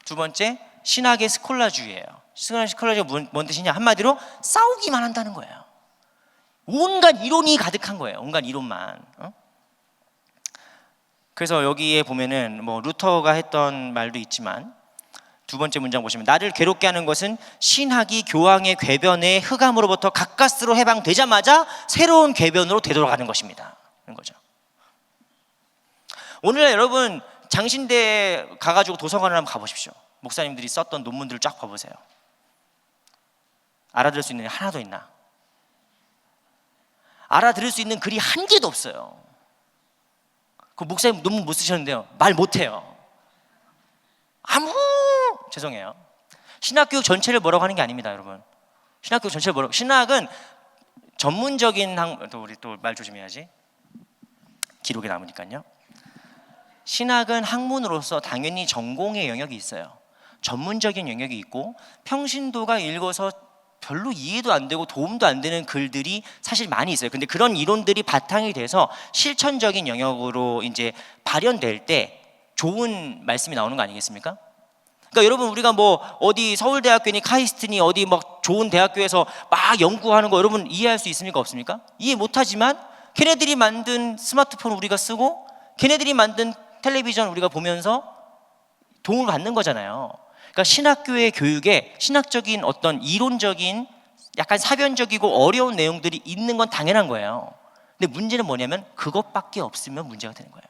두 번째, 신학의 스콜라주의예요. 신학의 스콜라주의가 뭔 뜻이냐? 한마디로 싸우기만 한다는 거예요. 온갖 이론이 가득한 거예요. 온갖 이론만. 그래서 여기에 보면은 뭐 루터가 했던 말도 있지만 두 번째 문장 보시면 나를 괴롭게 하는 것은 신학이 교황의 궤변의 흑암으로부터 가까스로 해방되자마자 새로운 궤변으로 되돌아가는 것입니다. 그런 거죠. 오늘날 여러분 장신대에 가가지고 도서관을 한번 가보십시오. 목사님들이 썼던 논문들을 쫙 봐보세요. 알아들을 수 있는 게 하나도 있나? 알아들을 수 있는 글이 한 개도 없어요. 그 목사님 논문 못 쓰셨는데요, 말 못해요. 죄송해요. 신학교육 전체를 뭐라고 하는 게 아닙니다, 여러분. 신학교육 전체를 뭐라고? 신학은 전문적인 또 우리 또 말 조심해야지. 기록에 남으니까요. 신학은 학문으로서 당연히 전공의 영역이 있어요. 전문적인 영역이 있고 평신도가 읽어서 별로 이해도 안 되고 도움도 안 되는 글들이 사실 많이 있어요. 근데 그런 이론들이 바탕이 돼서 실천적인 영역으로 이제 발현될 때 좋은 말씀이 나오는 거 아니겠습니까? 그러니까 여러분 우리가 뭐 어디 서울대학교니 카이스트니 어디 막 좋은 대학교에서 막 연구하는 거 여러분 이해할 수 있습니까? 없습니까? 이해 못하지만 걔네들이 만든 스마트폰 우리가 쓰고 걔네들이 만든 텔레비전 우리가 보면서 도움을 받는 거잖아요. 그러니까 신학교의 교육에 신학적인 어떤 이론적인 약간 사변적이고 어려운 내용들이 있는 건 당연한 거예요. 근데 문제는 뭐냐면 그것밖에 없으면 문제가 되는 거예요.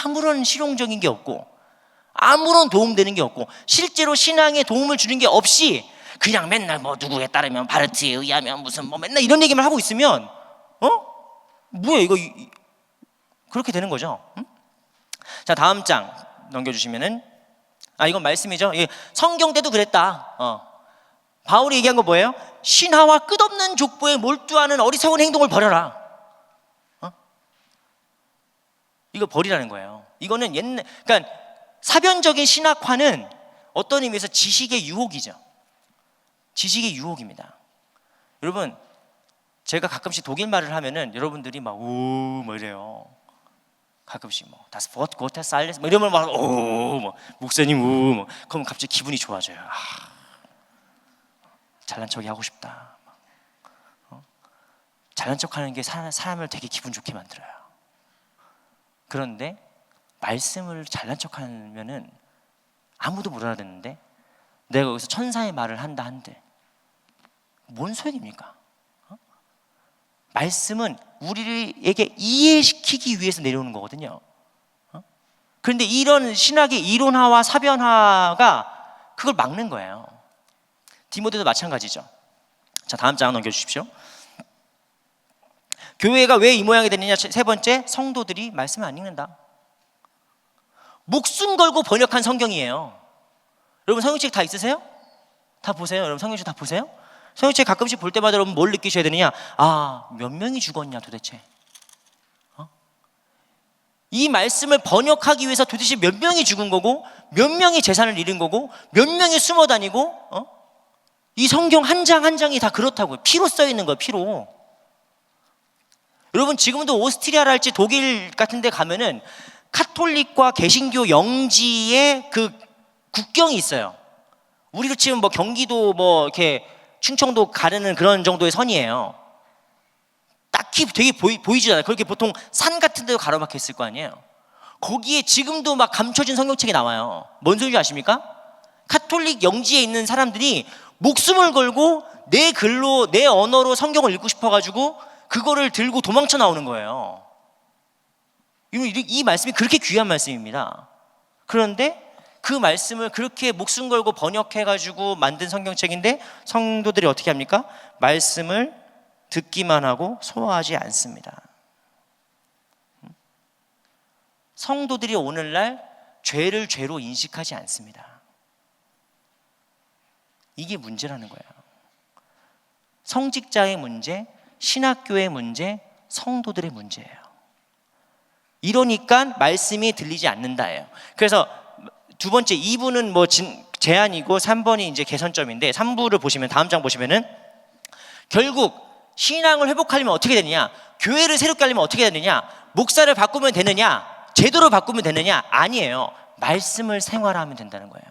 아무런 실용적인 게 없고 아무런 도움되는 게 없고 실제로 신앙에 도움을 주는 게 없이 그냥 맨날 뭐 누구에 따르면 바르트에 의하면 무슨 뭐 맨날 이런 얘기만 하고 있으면 뭐야 이거 그렇게 되는 거죠. 응? 자, 다음 장 넘겨주시면은 이건 말씀이죠. 성경 때도 그랬다. 바울이 얘기한 거 뭐예요? 신하와 끝없는 족보에 몰두하는 어리석은 행동을 버려라. 이거 버리라는 거예요. 이거는 그러니까 사변적인 신학화는 어떤 의미에서 지식의 유혹이죠. 지식의 유혹입니다. 여러분, 제가 가끔씩 독일 말을 하면은 여러분들이 막 오 뭐 이래요. 가끔씩 뭐 Das Wort Gottes alles 뭐 이러면 막 오 뭐 목사님 오 뭐 그럼 갑자기 기분이 좋아져요. 잘난 척이 하고 싶다. 잘난 척하는 게 사람을 되게 기분 좋게 만들어요. 그런데 말씀을 잘난 척하면은 아무도 못 알아듣는데 내가 여기서 천사의 말을 한다 한들 뭔 소용입니까? 말씀은 우리에게 이해시키기 위해서 내려오는 거거든요. 그런데 이런 신학의 이론화와 사변화가 그걸 막는 거예요. 디모데도 마찬가지죠. 자, 다음 장 넘겨주십시오. 교회가 왜 이 모양이 되느냐? 세 번째, 성도들이 말씀을 안 읽는다. 목숨 걸고 번역한 성경이에요. 여러분 성경책 다 있으세요? 다 보세요. 여러분 성경책 다 보세요? 성경책 가끔씩 볼 때마다 여러분 뭘 느끼셔야 되느냐? 몇 명이 죽었냐 도대체? 이 말씀을 번역하기 위해서 도대체 몇 명이 죽은 거고 몇 명이 재산을 잃은 거고 몇 명이 숨어 다니고 이 성경 한 장 한 장이 다 그렇다고요. 피로 써 있는 거예요. 피로. 여러분 지금도 오스트리아랄지 독일 같은 데 가면은 카톨릭과 개신교 영지의 그 국경이 있어요. 우리로 치면 뭐 경기도 뭐 이렇게 충청도 가르는 그런 정도의 선이에요. 딱히 되게 보이지 않아요. 그렇게 보통 산 같은 데도 가로막혀 있을 거 아니에요. 거기에 지금도 막 감춰진 성경책이 나와요. 뭔 소리인지 아십니까? 카톨릭 영지에 있는 사람들이 목숨을 걸고 내 글로 내 언어로 성경을 읽고 싶어가지고 그거를 들고 도망쳐 나오는 거예요. 이 말씀이 그렇게 귀한 말씀입니다. 그런데 그 말씀을 그렇게 목숨 걸고 번역해가지고 만든 성경책인데 성도들이 어떻게 합니까? 말씀을 듣기만 하고 소화하지 않습니다. 성도들이 오늘날 죄를 죄로 인식하지 않습니다. 이게 문제라는 거예요. 성직자의 문제, 신학교의 문제, 성도들의 문제예요. 이러니까 말씀이 들리지 않는다예요. 그래서 두 번째 2부는 뭐 제한이고 3번이 이제 개선점인데 3부를 보시면 다음 장 보시면은 결국 신앙을 회복하려면 어떻게 되느냐? 교회를 새롭게 하려면 어떻게 되느냐? 목사를 바꾸면 되느냐? 제도를 바꾸면 되느냐? 아니에요. 말씀을 생활하면 된다는 거예요.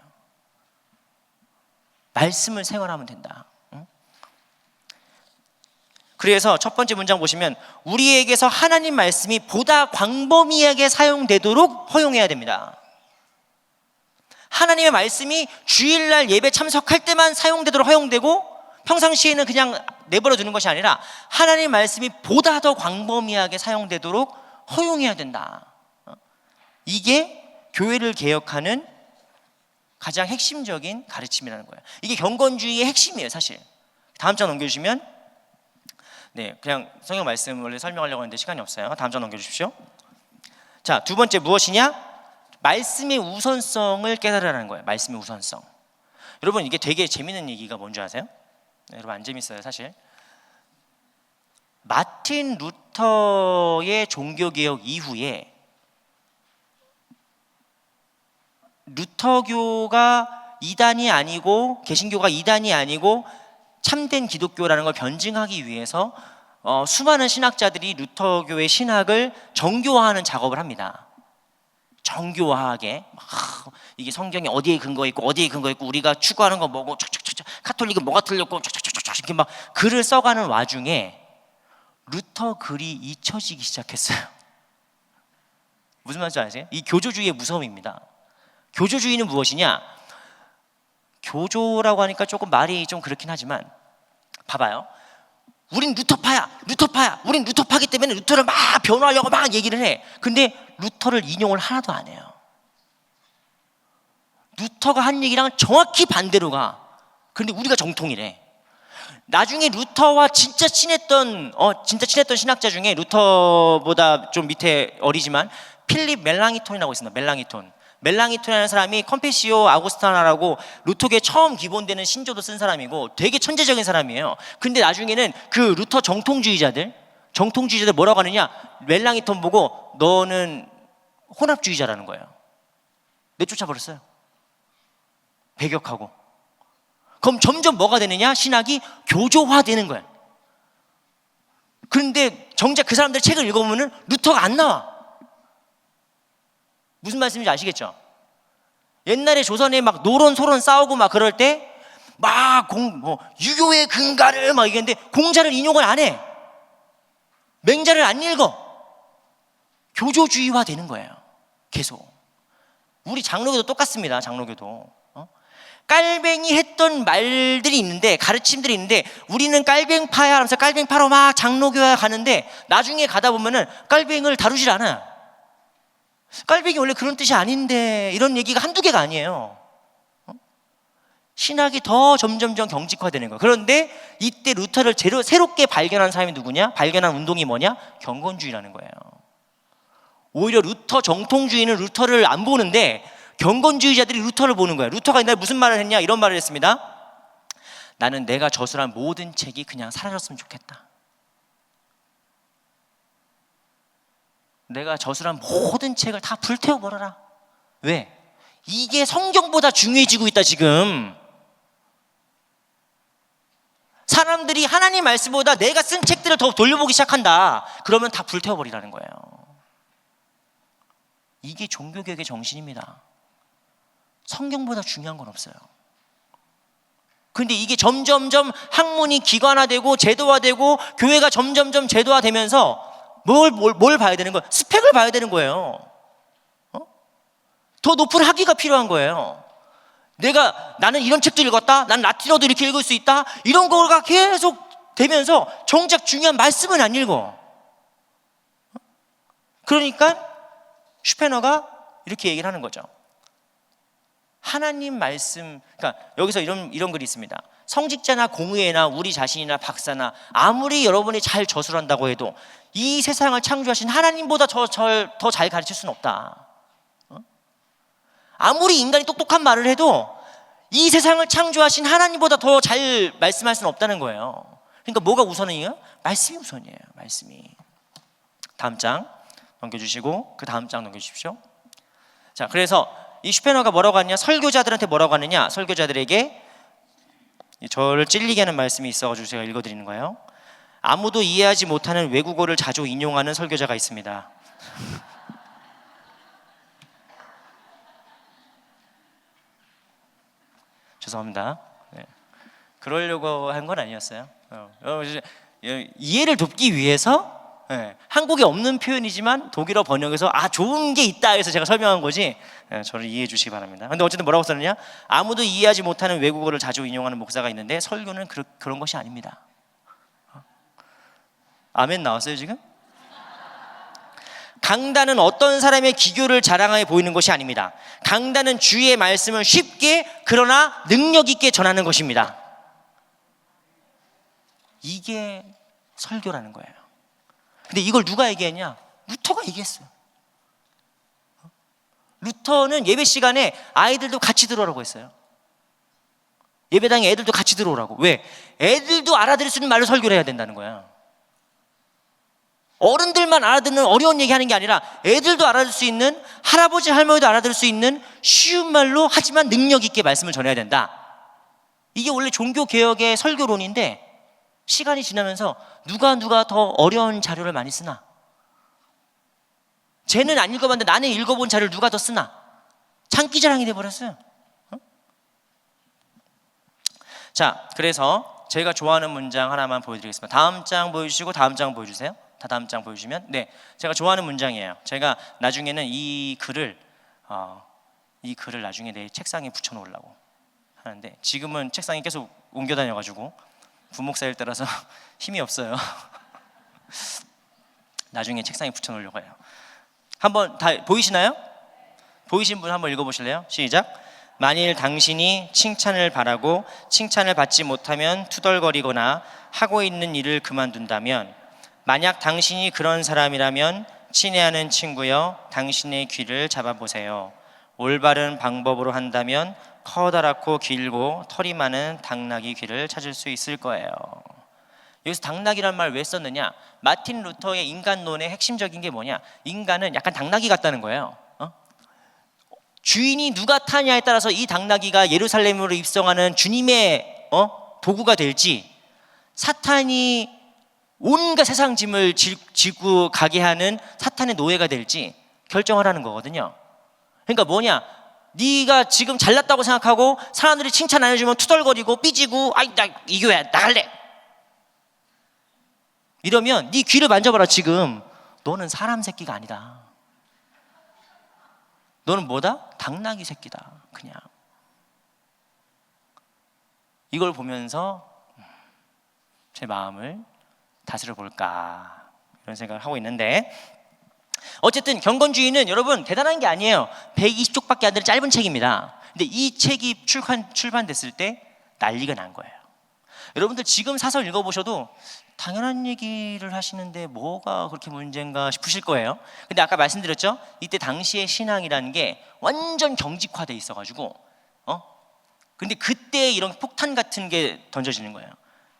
말씀을 생활하면 된다. 그래서 첫 번째 문장 보시면 우리에게서 하나님 말씀이 보다 광범위하게 사용되도록 허용해야 됩니다. 하나님의 말씀이 주일날 예배 참석할 때만 사용되도록 허용되고 평상시에는 그냥 내버려 두는 것이 아니라 하나님의 말씀이 보다 더 광범위하게 사용되도록 허용해야 된다. 이게 교회를 개혁하는 가장 핵심적인 가르침이라는 거예요. 이게 경건주의의 핵심이에요, 사실. 다음 장 넘겨주시면 그냥 성경 말씀을 설명하려고 하는데 시간이 없어요. 다음 장 넘겨주십시오. 자, 두 번째 무엇이냐? 말씀의 우선성을 깨달으라는 거예요. 말씀의 우선성. 여러분 이게 되게 재밌는 얘기가 뭔지 아세요? 여러분 안 재밌어요 사실. 마틴 루터의 종교개혁 이후에 루터교가 이단이 아니고 개신교가 이단이 아니고 참된 기독교라는 걸 변증하기 위해서 수많은 신학자들이 루터교의 신학을 정교화하는 작업을 합니다. 정교화하게 이게 성경이 어디에 근거 있고 어디에 근거 있고 우리가 추구하는 거 뭐고 카톨릭은 뭐가 틀렸고 이렇게 막 글을 써가는 와중에 루터 글이 잊혀지기 시작했어요. 무슨 말인지 아세요? 이 교조주의의 무서움입니다. 교조주의는 무엇이냐? 교조라고 하니까 조금 말이 좀 그렇긴 하지만 봐봐요. 우린 루터파야, 루터파야. 우린 루터파기 때문에 루터를 막 변호하려고 막 얘기를 해. 근데 루터를 인용을 하나도 안 해요. 루터가 한 얘기랑 정확히 반대로 가. 근데 우리가 정통이래. 나중에 루터와 진짜 친했던 신학자 중에 루터보다 좀 밑에 어리지만 필립 멜랑이톤이라고 있습니다. 멜랑이톤이라는 사람이 컴페시오 아우구스타나라고 루터교에 처음 기본되는 신조도 쓴 사람이고 되게 천재적인 사람이에요. 근데 나중에는 그 루터 정통주의자들 뭐라고 하느냐? 멜랑이톤 보고 너는 혼합주의자라는 거예요. 내쫓아버렸어요. 배격하고. 그럼 점점 뭐가 되느냐? 신학이 교조화되는 거예요. 그런데 정작 그 사람들 책을 읽어보면 루터가 안 나와. 무슨 말씀인지 아시겠죠? 옛날에 조선에 막 노론 소론 싸우고 막 그럴 때 막 유교의 근간을 막 얘기했는데 공자를 인용을 안 해. 맹자를 안 읽어. 교조주의화 되는 거예요. 계속. 우리 장로교도 똑같습니다. 장로교도. 깔뱅이 했던 말들이 있는데, 가르침들이 있는데 우리는 깔뱅파야 하면서 깔뱅파로 막 장로교에 가는데 나중에 가다 보면은 깔뱅을 다루질 않아. 깔뱅이 원래 그런 뜻이 아닌데 이런 얘기가 한두 개가 아니에요. 신학이 더 점점점 경직화되는 거예요. 그런데 이때 루터를 새롭게 발견한 사람이 누구냐? 발견한 운동이 뭐냐? 경건주의라는 거예요. 오히려 루터 정통주의는 루터를 안 보는데 경건주의자들이 루터를 보는 거예요. 루터가 옛날에 무슨 말을 했냐? 이런 말을 했습니다. 나는 내가 저술한 모든 책이 그냥 사라졌으면 좋겠다. 내가 저술한 모든 책을 다 불태워버려라. 왜? 이게 성경보다 중요해지고 있다 지금. 사람들이 하나님 말씀보다 내가 쓴 책들을 더 돌려보기 시작한다. 그러면 다 불태워버리라는 거예요. 이게 종교개혁의 정신입니다. 성경보다 중요한 건 없어요. 근데 이게 점점점 학문이 기관화되고 제도화되고 교회가 점점점 제도화되면서 뭘 봐야 되는 거예요? 스펙을 봐야 되는 거예요. 더 높은 학위가 필요한 거예요. 나는 이런 책도 읽었다. 나는 라틴어도 이렇게 읽을 수 있다. 이런 거가 계속 되면서 정작 중요한 말씀은 안 읽어. 그러니까 슈페너가 이렇게 얘기를 하는 거죠. 하나님 말씀, 그러니까 여기서 이런 글이 있습니다. 성직자나 공의회나 우리 자신이나 박사나 아무리 여러분이 잘 저술한다고 해도 이 세상을 창조하신 하나님보다 더 잘 가르칠 수는 없다. 아무리 인간이 똑똑한 말을 해도 이 세상을 창조하신 하나님보다 더 잘 말씀할 수는 없다는 거예요. 그러니까 뭐가 우선이에요? 말씀이 우선이에요. 말씀이. 다음 장 넘겨주시고 그 다음 장 넘겨주십시오. 자, 그래서 이 슈페너가 뭐라고 하느냐? 설교자들한테 뭐라고 하느냐? 설교자들에게 저를 찔리게 하는 말씀이 있어가지고 제가 읽어드리는 거예요. 아무도 이해하지 못하는 외국어를 자주 인용하는 설교자가 있습니다. 죄송합니다. 네. 그러려고 한 건 아니었어요. 이해를 돕기 위해서 한국에 없는 표현이지만 독일어 번역에서 좋은 게 있다 해서 제가 설명한 거지. 저를 이해해 주시기 바랍니다. 근데 어쨌든 뭐라고 썼느냐? 아무도 이해하지 못하는 외국어를 자주 인용하는 목사가 있는데 설교는 그런 것이 아닙니다. 아멘 나왔어요 지금? 강단은 어떤 사람의 기교를 자랑하여 보이는 것이 아닙니다. 강단은 주의 말씀을 쉽게 그러나 능력 있게 전하는 것입니다. 이게 설교라는 거예요. 근데 이걸 누가 얘기했냐? 루터가 얘기했어요. 루터는 예배 시간에 아이들도 같이 들어오라고 했어요. 예배당에 애들도 같이 들어오라고. 왜? 애들도 알아들을 수 있는 말로 설교를 해야 된다는 거야. 어른들만 알아듣는 어려운 얘기 하는 게 아니라 애들도 알아들을 수 있는, 할아버지 할머니도 알아들을 수 있는 쉬운 말로 하지만 능력 있게 말씀을 전해야 된다. 이게 원래 종교개혁의 설교론인데 시간이 지나면서 누가 더 어려운 자료를 많이 쓰나? 쟤는 안 읽어봤는데 나는 읽어본 자료를 누가 더 쓰나? 장기자랑이 돼버렸어요. 자, 그래서 제가 좋아하는 문장 하나만 보여드리겠습니다. 다음 장 보여주시고 다음 장 보여주세요. 다음 장 보여주시면, 네, 제가 좋아하는 문장이에요. 제가 나중에는 이 글을 나중에 내 책상에 붙여놓으려고 하는데, 지금은 책상에 계속 옮겨 다녀가지고 부목사일 때라서 힘이 없어요. 나중에 책상에 붙여놓으려고 해요. 한번 다 보이시나요? 보이신 분 한번 읽어보실래요? 시작. 만일 당신이 칭찬을 바라고 칭찬을 받지 못하면 투덜거리거나 하고 있는 일을 그만둔다면, 만약 당신이 그런 사람이라면 친애하는 친구여, 당신의 귀를 잡아보세요. 올바른 방법으로 한다면 커다랗고 길고 털이 많은 당나귀 귀를 찾을 수 있을 거예요. 여기서 당나귀란 말 왜 썼느냐? 마틴 루터의 인간론의 핵심적인 게 뭐냐? 인간은 약간 당나귀 같다는 거예요. 주인이 누가 타냐에 따라서 이 당나귀가 예루살렘으로 입성하는 주님의 도구가 될지, 사탄이 온갖 세상 짐을 지고 가게 하는 사탄의 노예가 될지 결정하라는 거거든요. 그러니까 뭐냐? 네가 지금 잘났다고 생각하고 사람들이 칭찬 안 해주면 투덜거리고 삐지고, 아이 나 이 교회 나갈래 이러면 네 귀를 만져봐라. 지금 너는 사람 새끼가 아니다. 너는 뭐다? 당나귀 새끼다. 그냥 이걸 보면서 제 마음을 다스려 볼까, 이런 생각을 하고 있는데, 어쨌든 경건주의는 여러분 대단한 게 아니에요. 120쪽밖에 안 되는 짧은 책입니다. 근데 이 책이 출판됐을 때 난리가 난 거예요. 여러분들 지금 사설 읽어보셔도 당연한 얘기를 하시는데 뭐가 그렇게 문제인가 싶으실 거예요. 근데 아까 말씀드렸죠? 이때 당시의 신앙이라는 게 완전 경직화돼 있어가지고 근데 그때 이런 폭탄 같은 게 던져지는 거예요.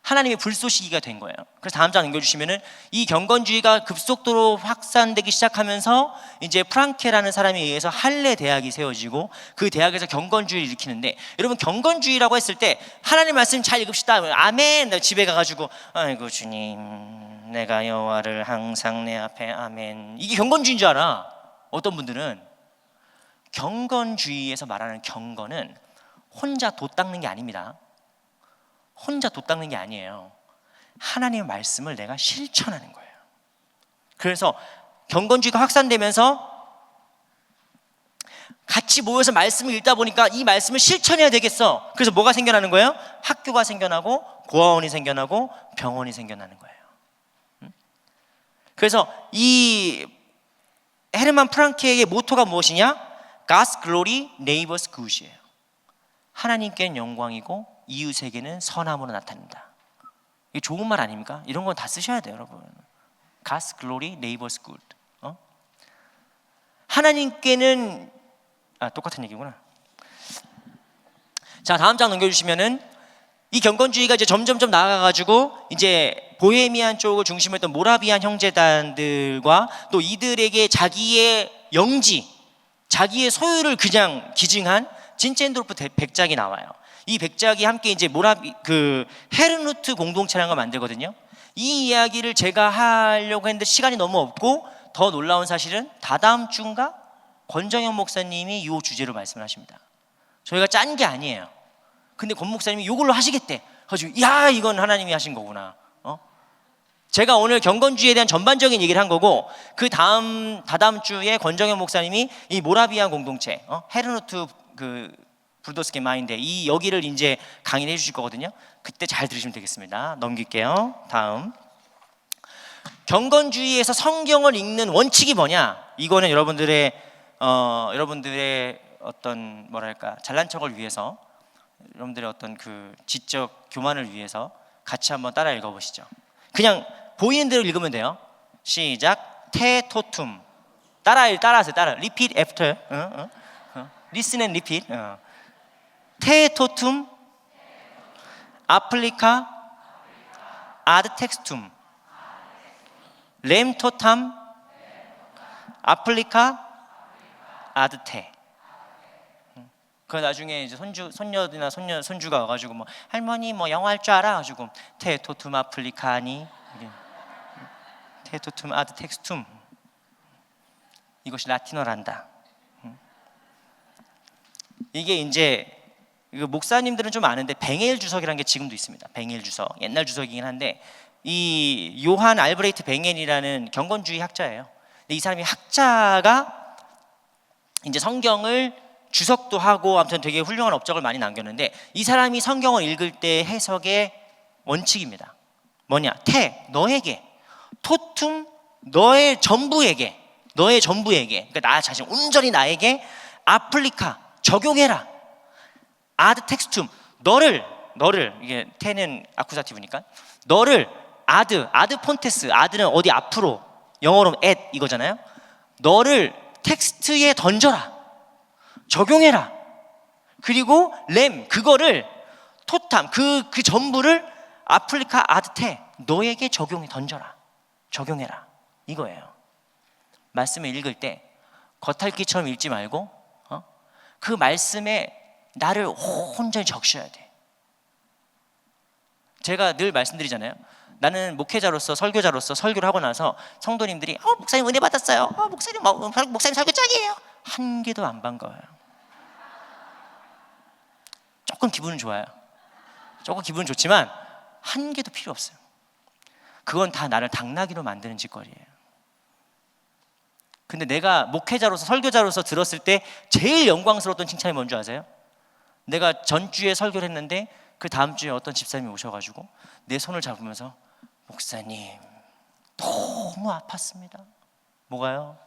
하나님의 불쏘시기가 된 거예요. 그래서 다음 장 넘겨주시면은, 이 경건주의가 급속도로 확산되기 시작하면서 이제 프랑케라는 사람에 의해서 할례 대학이 세워지고, 그 대학에서 경건주의를 일으키는데, 여러분 경건주의라고 했을 때 하나님 말씀 잘 읽읍시다. 아멘. 집에 가가지고 아이고 주님, 내가 여호와를 항상 내 앞에 아멘. 이게 경건주의인 줄 알아. 어떤 분들은 경건주의에서 말하는 경건은 혼자 돛 닦는 게 아닙니다. 혼자 돛 닦는 게 아니에요. 하나님의 말씀을 내가 실천하는 거예요. 그래서 경건주의가 확산되면서 같이 모여서 말씀을 읽다 보니까 이 말씀을 실천해야 되겠어. 그래서 뭐가 생겨나는 거예요? 학교가 생겨나고 고아원이 생겨나고 병원이 생겨나는 거예요. 그래서 이 헤르만 프랑케의 모토가 무엇이냐? God's glory, neighbor's good이에요. 하나님께는 영광이고 이웃에게는 선함으로 나타낸다. 이게 좋은 말 아닙니까? 이런 건 다 쓰셔야 돼요, 여러분. God's glory, neighbor's good. 하나님께는 똑같은 얘기구나. 자, 다음 장 넘겨주시면은, 이 경건주의가 이제 점점점 나아가가지고 이제 보헤미안 쪽을 중심으로 했던 모라비안 형제단들과 또 이들에게 자기의 영지, 자기의 소유를 그냥 기증한 진첸도르프 백작이 나와요. 이 백작이 함께 이제 헤르누트 공동체라는 걸 만들거든요. 이 이야기를 제가 하려고 했는데 시간이 너무 없고, 더 놀라운 사실은 다다음 주인가 권정현 목사님이 이 주제로 말씀을 하십니다. 저희가 짠 게 아니에요. 근데 권 목사님이 이걸로 하시겠대. 그래서 야, 이건 하나님이 하신 거구나. 제가 오늘 경건주의에 대한 전반적인 얘기를 한 거고, 그 다다음 주에 권정현 목사님이 이 모라비안 공동체, 헤르누트 불도스케 마인드, 이 여기를 이제 강의를 해주실 거거든요. 그때 잘 들으시면 되겠습니다. 넘길게요. 다음, 경건주의에서 성경을 읽는 원칙이 뭐냐? 이거는 여러분들의 어떤 뭐랄까 잘난 척을 위해서, 여러분들의 어떤 그 지적 교만을 위해서 같이 한번 따라 읽어보시죠. 그냥 보이는 대로 읽으면 돼요. 시작. 테토툼. 따라하세요. Repeat after. Listen and repeat. 테토툼 아플리카 아드 텍스툼 렘토탐 아플리카 아드테. 그 나중에 이제 손녀나 손주가 와가지고 뭐 할머니 뭐 영어 할 줄 알아? 가지고 테토툼 아플리카니 테토툼 아드 텍스툼. 이것이 라틴어란다. 이게 이제 이거 목사님들은 좀 아는데 뱅에일 주석이라는 게 지금도 있습니다. 뱅에일 주석, 옛날 주석이긴 한데 이 요한 알브레이트 뱅에일이라는 경건주의 학자예요. 근데 이 사람이 학자가 이제 성경을 주석도 하고 아무튼 되게 훌륭한 업적을 많이 남겼는데 이 사람이 성경을 읽을 때 해석의 원칙입니다. 뭐냐? 너에게, 토툼, 너의 전부에게, 그러니까 나 자신 온전히 나에게 아플리카, 적용해라. 아드 텍스툼, 너를 이게 테는 아쿠사티브니까 너를 아드 폰테스, 아드는 어디 앞으로, 영어로 at 이거잖아요. 너를 텍스트에 던져라, 적용해라. 그리고 그거를 토탐, 그 전부를 아플리카 아드테, 너에게 적용해라, 이거예요. 말씀을 읽을 때 겉핥기처럼 읽지 말고 그 말씀에 나를 온전히 적셔야 돼. 제가 늘 말씀드리잖아요. 나는 목회자로서, 설교자로서 설교를 하고 나서 성도님들이 목사님 은혜 받았어요, 목사님 설교 짱이에요, 한 개도 안 반가워요. 조금 기분은 좋아요. 조금 기분은 좋지만 한 개도 필요 없어요. 그건 다 나를 당나귀로 만드는 짓거리예요. 근데 내가 목회자로서, 설교자로서 들었을 때 제일 영광스러웠던 칭찬이 뭔지 아세요? 내가 전주에 설교를 했는데 그 다음 주에 어떤 집사님이 오셔가지고 내 손을 잡으면서 목사님 너무 아팠습니다. 뭐가요?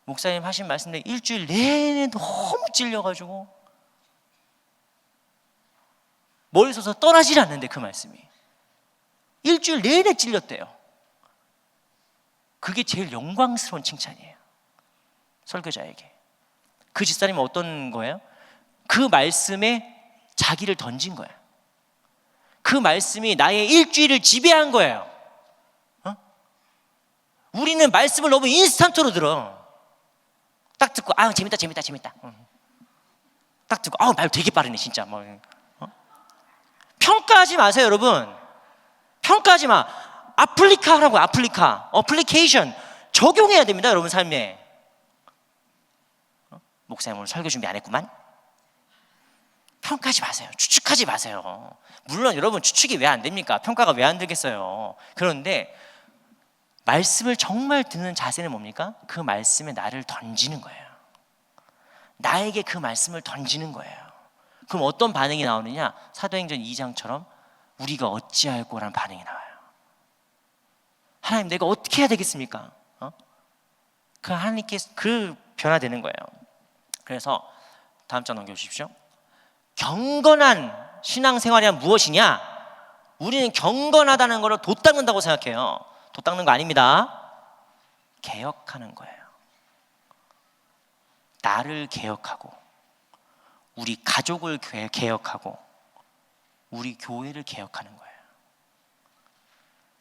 목사님 하신 말씀인데 일주일 내내 너무 찔려가지고 머리에서 떠나질 않는데 그 말씀이 일주일 내내 찔렸대요. 그게 제일 영광스러운 칭찬이에요, 설교자에게. 그 집사님은 어떤 거예요? 그 말씀에 자기를 던진 거예요. 그 말씀이 나의 일주일을 지배한 거예요. 우리는 말씀을 너무 인스턴트로 들어. 딱 듣고 재밌다. 딱 듣고 말 되게 빠르네 진짜. 평가하지 마세요, 여러분. 평가하지 마. 아플리카라고, 어플리케이션 적용해야 됩니다, 여러분 삶에. 목사님 오늘 설교 준비 안 했구만. 평가하지 마세요. 추측하지 마세요. 물론 여러분 추측이 왜 안 됩니까? 평가가 왜 안 되겠어요? 그런데 말씀을 정말 듣는 자세는 뭡니까? 그 말씀에 나를 던지는 거예요. 나에게 그 말씀을 던지는 거예요. 그럼 어떤 반응이 나오느냐? 사도행전 2장처럼 우리가 어찌할꼬라는 반응이 나와요. 하나님, 내가 어떻게 해야 되겠습니까? 그 하나님께 그 변화되는 거예요. 그래서 다음 장 넘겨주십시오. 경건한 신앙생활이 무엇이냐? 우리는 경건하다는 것을 돛닦는다고 생각해요. 돛닦는 거 아닙니다. 개혁하는 거예요. 나를 개혁하고, 우리 가족을 개혁하고, 우리 교회를 개혁하는 거예요.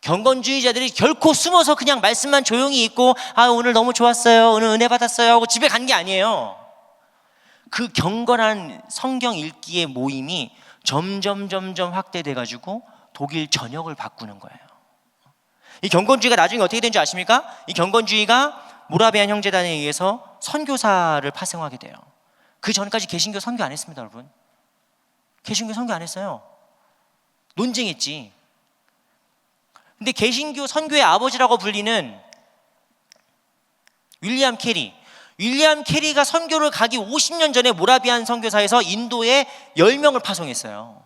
경건주의자들이 결코 숨어서 그냥 말씀만 조용히 읽고 오늘 너무 좋았어요, 오늘 은혜 받았어요 하고 집에 간 게 아니에요. 그 경건한 성경 읽기의 모임이 점점 확대돼 가지고 독일 전역을 바꾸는 거예요. 이 경건주의가 나중에 어떻게 된지 아십니까? 이 경건주의가 모라비안 형제단에 의해서 선교사를 파송하게 돼요. 그 전까지 개신교 선교 안 했습니다, 여러분. 개신교 선교 안 했어요. 논쟁했지. 근데 개신교 선교의 아버지라고 불리는 윌리엄 캐리가 선교를 가기 50년 전에 모라비안 선교사에서 인도에 10명을 파송했어요.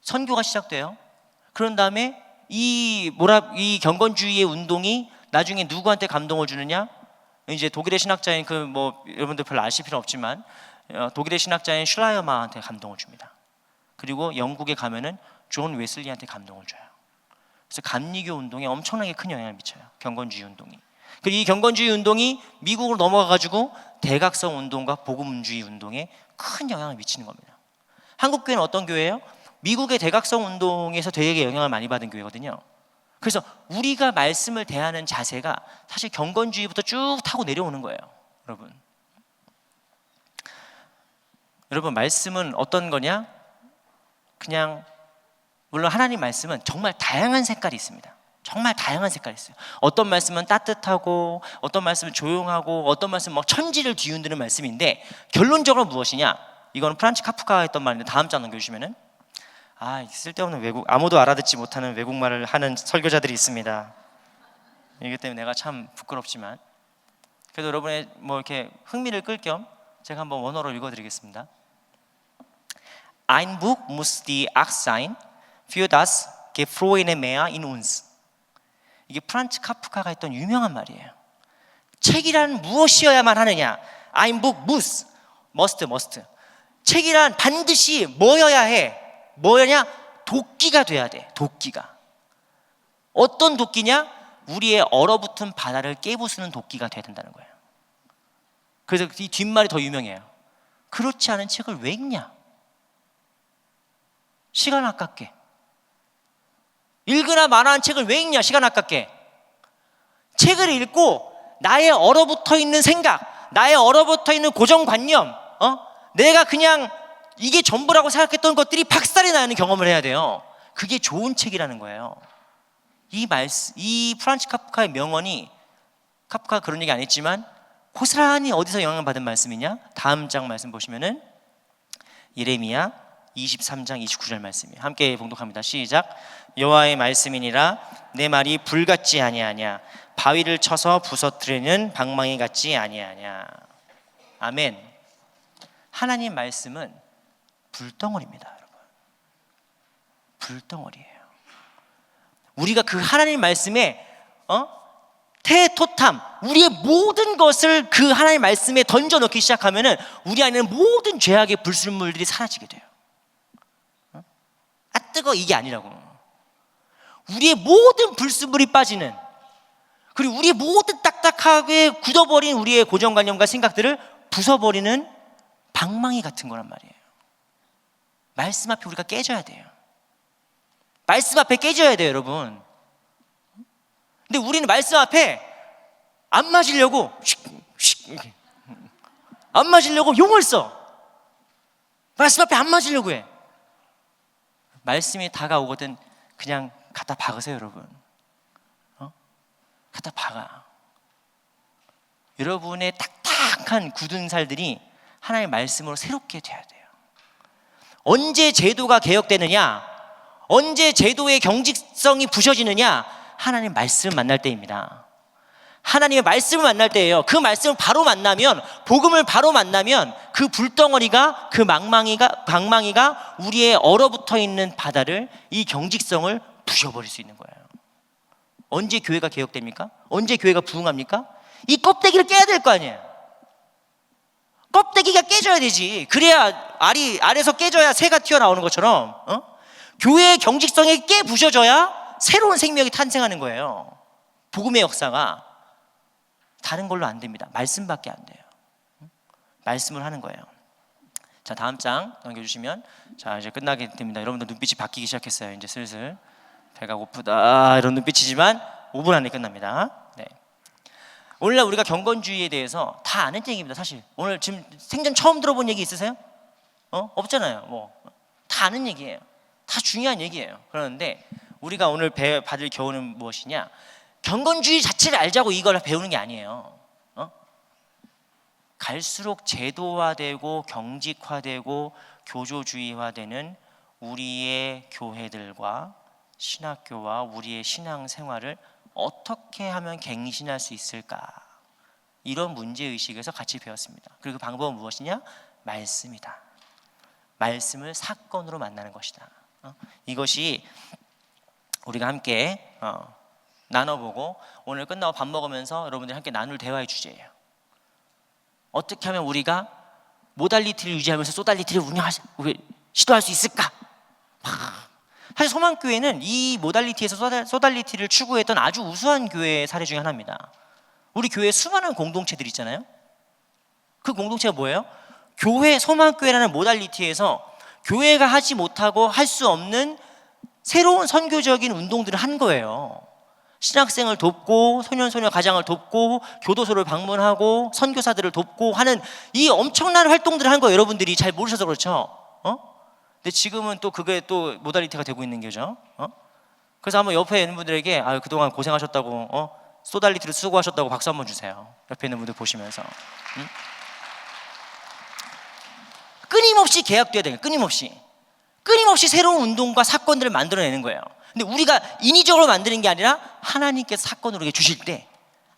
선교가 시작돼요. 그런 다음에 이 경건주의의 운동이 나중에 누구한테 감동을 주느냐? 이제 독일의 신학자인 여러분들 별로 아실 필요 없지만 독일의 신학자인 슐라이어마한테 감동을 줍니다. 그리고 영국에 가면은 존 웨슬리한테 감동을 줘요. 그래서 감리교 운동에 엄청나게 큰 영향을 미쳐요, 경건주의 운동이. 그리고 이 경건주의 운동이 미국으로 넘어가가지고 대각성 운동과 복음주의 운동에 큰 영향을 미치는 겁니다. 한국 교회는 어떤 교회예요? 미국의 대각성 운동에서 되게 영향을 많이 받은 교회거든요. 그래서 우리가 말씀을 대하는 자세가 사실 경건주의부터 쭉 타고 내려오는 거예요, 여러분 말씀은 어떤 거냐? 그냥 물론 하나님 말씀은 정말 다양한 색깔이 있습니다. 정말 다양한 색깔이 있어요. 어떤 말씀은 따뜻하고, 어떤 말씀은 조용하고, 어떤 말씀은 막 천지를 뒤흔드는 말씀인데, 결론적으로 무엇이냐? 이거는 프란츠 카프카가 했던 말인데, 다음 장 넘겨주시면은, 쓸데없는 외국, 아무도 알아듣지 못하는 외국말을 하는 설교자들이 있습니다. 이기 때문에 내가 참 부끄럽지만, 그래도 여러분의 뭐 이렇게 흥미를 끌 겸 제가 한번 원어로 읽어드리겠습니다. Ein Buch muss die Acht sein für das gefrorene Meer in uns. 이게 프란츠 카프카가 했던 유명한 말이에요. 책이란 무엇이어야만 하느냐? Ein Buch muss, must. 책이란 반드시 뭐여야 해? 뭐냐? 도끼가 돼야 돼. 도끼가. 어떤 도끼냐? 우리의 얼어붙은 바다를 깨부수는 도끼가 돼야 된다는 거예요. 그래서 이 뒷말이 더 유명해요. 그렇지 않은 책을 왜 읽냐? 시간 아깝게. 읽으나 마나한 책을 왜 읽냐? 시간 아깝게. 책을 읽고 나의 얼어붙어 있는 생각, 나의 얼어붙어 있는 고정관념, 내가 그냥 이게 전부라고 생각했던 것들이 박살이 나는 경험을 해야 돼요. 그게 좋은 책이라는 거예요. 이 프란츠 카프카의 명언이, 카프카가 그런 얘기 안 했지만 고스란히 어디서 영향을 받은 말씀이냐? 다음 장 말씀 보시면은 예레미야 23장 29절 말씀이에요. 함께 봉독합니다. 시작. 여호와의 말씀이니라 내 말이 불 같지 아니하냐, 바위를 쳐서 부서뜨리는 방망이 같지 아니하냐. 아멘. 하나님 말씀은 불덩어리입니다, 여러분. 불덩어리예요. 우리가 그 하나님 말씀에 테토탐, 우리의 모든 것을 그 하나님 말씀에 던져넣기 시작하면은 우리 안에는 모든 죄악의 불순물들이 사라지게 돼요. 뜨거 이게 아니라고. 우리의 모든 불순물이 빠지는, 그리고 우리의 모든 딱딱하게 굳어버린 우리의 고정관념과 생각들을 부숴버리는 방망이 같은 거란 말이에요. 말씀 앞에 우리가 깨져야 돼요. 말씀 앞에 깨져야 돼요, 여러분. 근데 우리는 말씀 앞에 안 맞으려고 안 맞으려고 용을 써. 말씀 앞에 안 맞으려고 해. 말씀이 다가오거든 그냥 갖다 박으세요, 여러분. 갖다 박아. 여러분의 딱딱한 굳은 살들이 하나님의 말씀으로 새롭게 돼야 돼요. 언제 제도가 개혁되느냐, 언제 제도의 경직성이 부셔지느냐? 하나님의 말씀을 만날 때입니다. 하나님의 말씀을 만날 때예요. 그 말씀을 바로 만나면, 복음을 바로 만나면 그 불덩어리가, 그 방망이가 우리의 얼어붙어 있는 바다를, 이 경직성을 부셔버릴 수 있는 거예요. 언제 교회가 개혁됩니까? 언제 교회가 부흥합니까? 이 껍데기를 깨야 될 거 아니에요. 껍데기가 깨져야 되지. 그래야 알이 알에서 깨져야 새가 튀어나오는 것처럼 교회의 경직성이 깨 부셔져야 새로운 생명이 탄생하는 거예요. 복음의 역사가 다른 걸로 안 됩니다. 말씀밖에 안 돼요. 말씀을 하는 거예요. 자, 다음 장 넘겨주시면, 자, 이제 끝나게 됩니다. 여러분들 눈빛이 바뀌기 시작했어요. 이제 슬슬 배가 고프다 이런 눈빛이지만 5분 안에 끝납니다. 네. 오늘날 우리가 경건주의에 대해서 다 아는 얘기입니다. 사실 오늘 지금 생전 처음 들어본 얘기 있으세요? 없잖아요. 뭐 다 아는 얘기예요. 다 중요한 얘기예요. 그런데 우리가 오늘 받을 교훈은 무엇이냐? 경건주의 자체를 알자고 이걸 배우는 게 아니에요. 갈수록 제도화되고 경직화되고 교조주의화되는 우리의 교회들과 신학교와 우리의 신앙생활을 어떻게 하면 갱신할 수 있을까? 이런 문제의식에서 같이 배웠습니다. 그리고 그 방법은 무엇이냐? 말씀이다. 말씀을 사건으로 만나는 것이다. 이것이 우리가 함께 나눠보고 오늘 끝나고 밥 먹으면서 여러분들이 함께 나눌 대화의 주제예요. 어떻게 하면 우리가 모달리티를 유지하면서 소달리티를 시도할 수 있을까? 사실 소망교회는 이 모달리티에서 소달리티를 추구했던 아주 우수한 교회의 사례 중에 하나입니다. 우리 교회에 수많은 공동체들 있잖아요. 그 공동체가 뭐예요? 교회, 소망교회라는 모달리티에서 교회가 하지 못하고 할 수 없는 새로운 선교적인 운동들을 한 거예요. 신학생을 돕고 소년소녀 가장을 돕고 교도소를 방문하고 선교사들을 돕고 하는 이 엄청난 활동들을 한 거예요. 여러분들이 잘 모르셔서 그렇죠. 근데 지금은 또 그게 또 모달리티가 되고 있는 거죠. 그래서 한번 옆에 있는 분들에게 그동안 고생하셨다고 소달리티로 수고하셨다고 박수 한번 주세요. 옆에 있는 분들 보시면서. 응? 끊임없이 계약돼야 돼요. 끊임없이 새로운 운동과 사건들을 만들어내는 거예요. 근데 우리가 인위적으로 만드는 게 아니라 하나님께서 사건을 우리에게 주실 때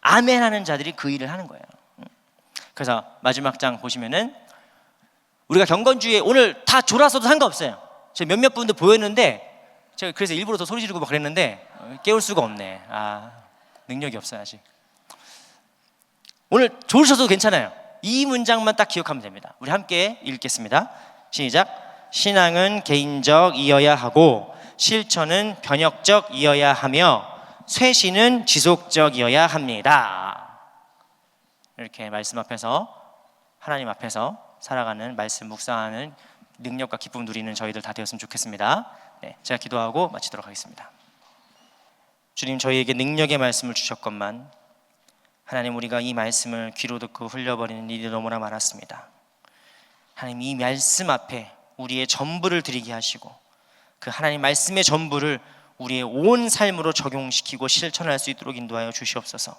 아멘 하는 자들이 그 일을 하는 거예요. 그래서 마지막 장 보시면은 우리가 경건주의에 오늘 다 졸았어도 상관없어요. 제가 몇몇 분들 보였는데 제가 그래서 일부러 더 소리 지르고 막 그랬는데 깨울 수가 없네. 능력이 없어요 아직. 오늘 졸으셔도 괜찮아요. 이 문장만 딱 기억하면 됩니다. 우리 함께 읽겠습니다. 시작. 신앙은 개인적이어야 하고 실천은 변혁적이어야 하며 쇄신은 지속적이어야 합니다. 이렇게 말씀 앞에서 하나님 앞에서 살아가는 말씀 묵상하는 능력과 기쁨 누리는 저희들 다 되었으면 좋겠습니다. 네, 제가 기도하고 마치도록 하겠습니다. 주님, 저희에게 능력의 말씀을 주셨건만 하나님, 우리가 이 말씀을 귀로 듣고 흘려버리는 일이 너무나 많았습니다. 하나님, 이 말씀 앞에 우리의 전부를 드리게 하시고 그 하나님 말씀의 전부를 우리의 온 삶으로 적용시키고 실천할 수 있도록 인도하여 주시옵소서.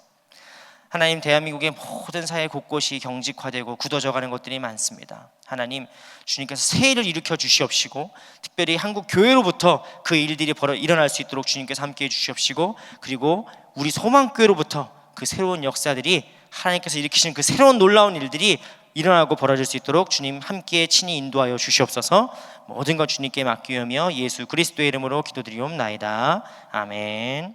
하나님, 대한민국의 모든 사회 곳곳이 경직화되고 굳어져가는 것들이 많습니다. 하나님, 주님께서 새 일을 일으켜 주시옵시고 특별히 한국 교회로부터 그 일들이 일어날 수 있도록 주님께서 함께해 주시옵시고 그리고 우리 소망교회로부터 그 새로운 역사들이 하나님께서 일으키신 그 새로운 놀라운 일들이 일어나고 벌어질 수 있도록 주님 함께 친히 인도하여 주시옵소서. 모든 것 주님께 맡기며 예수 그리스도의 이름으로 기도드리옵나이다. 아멘.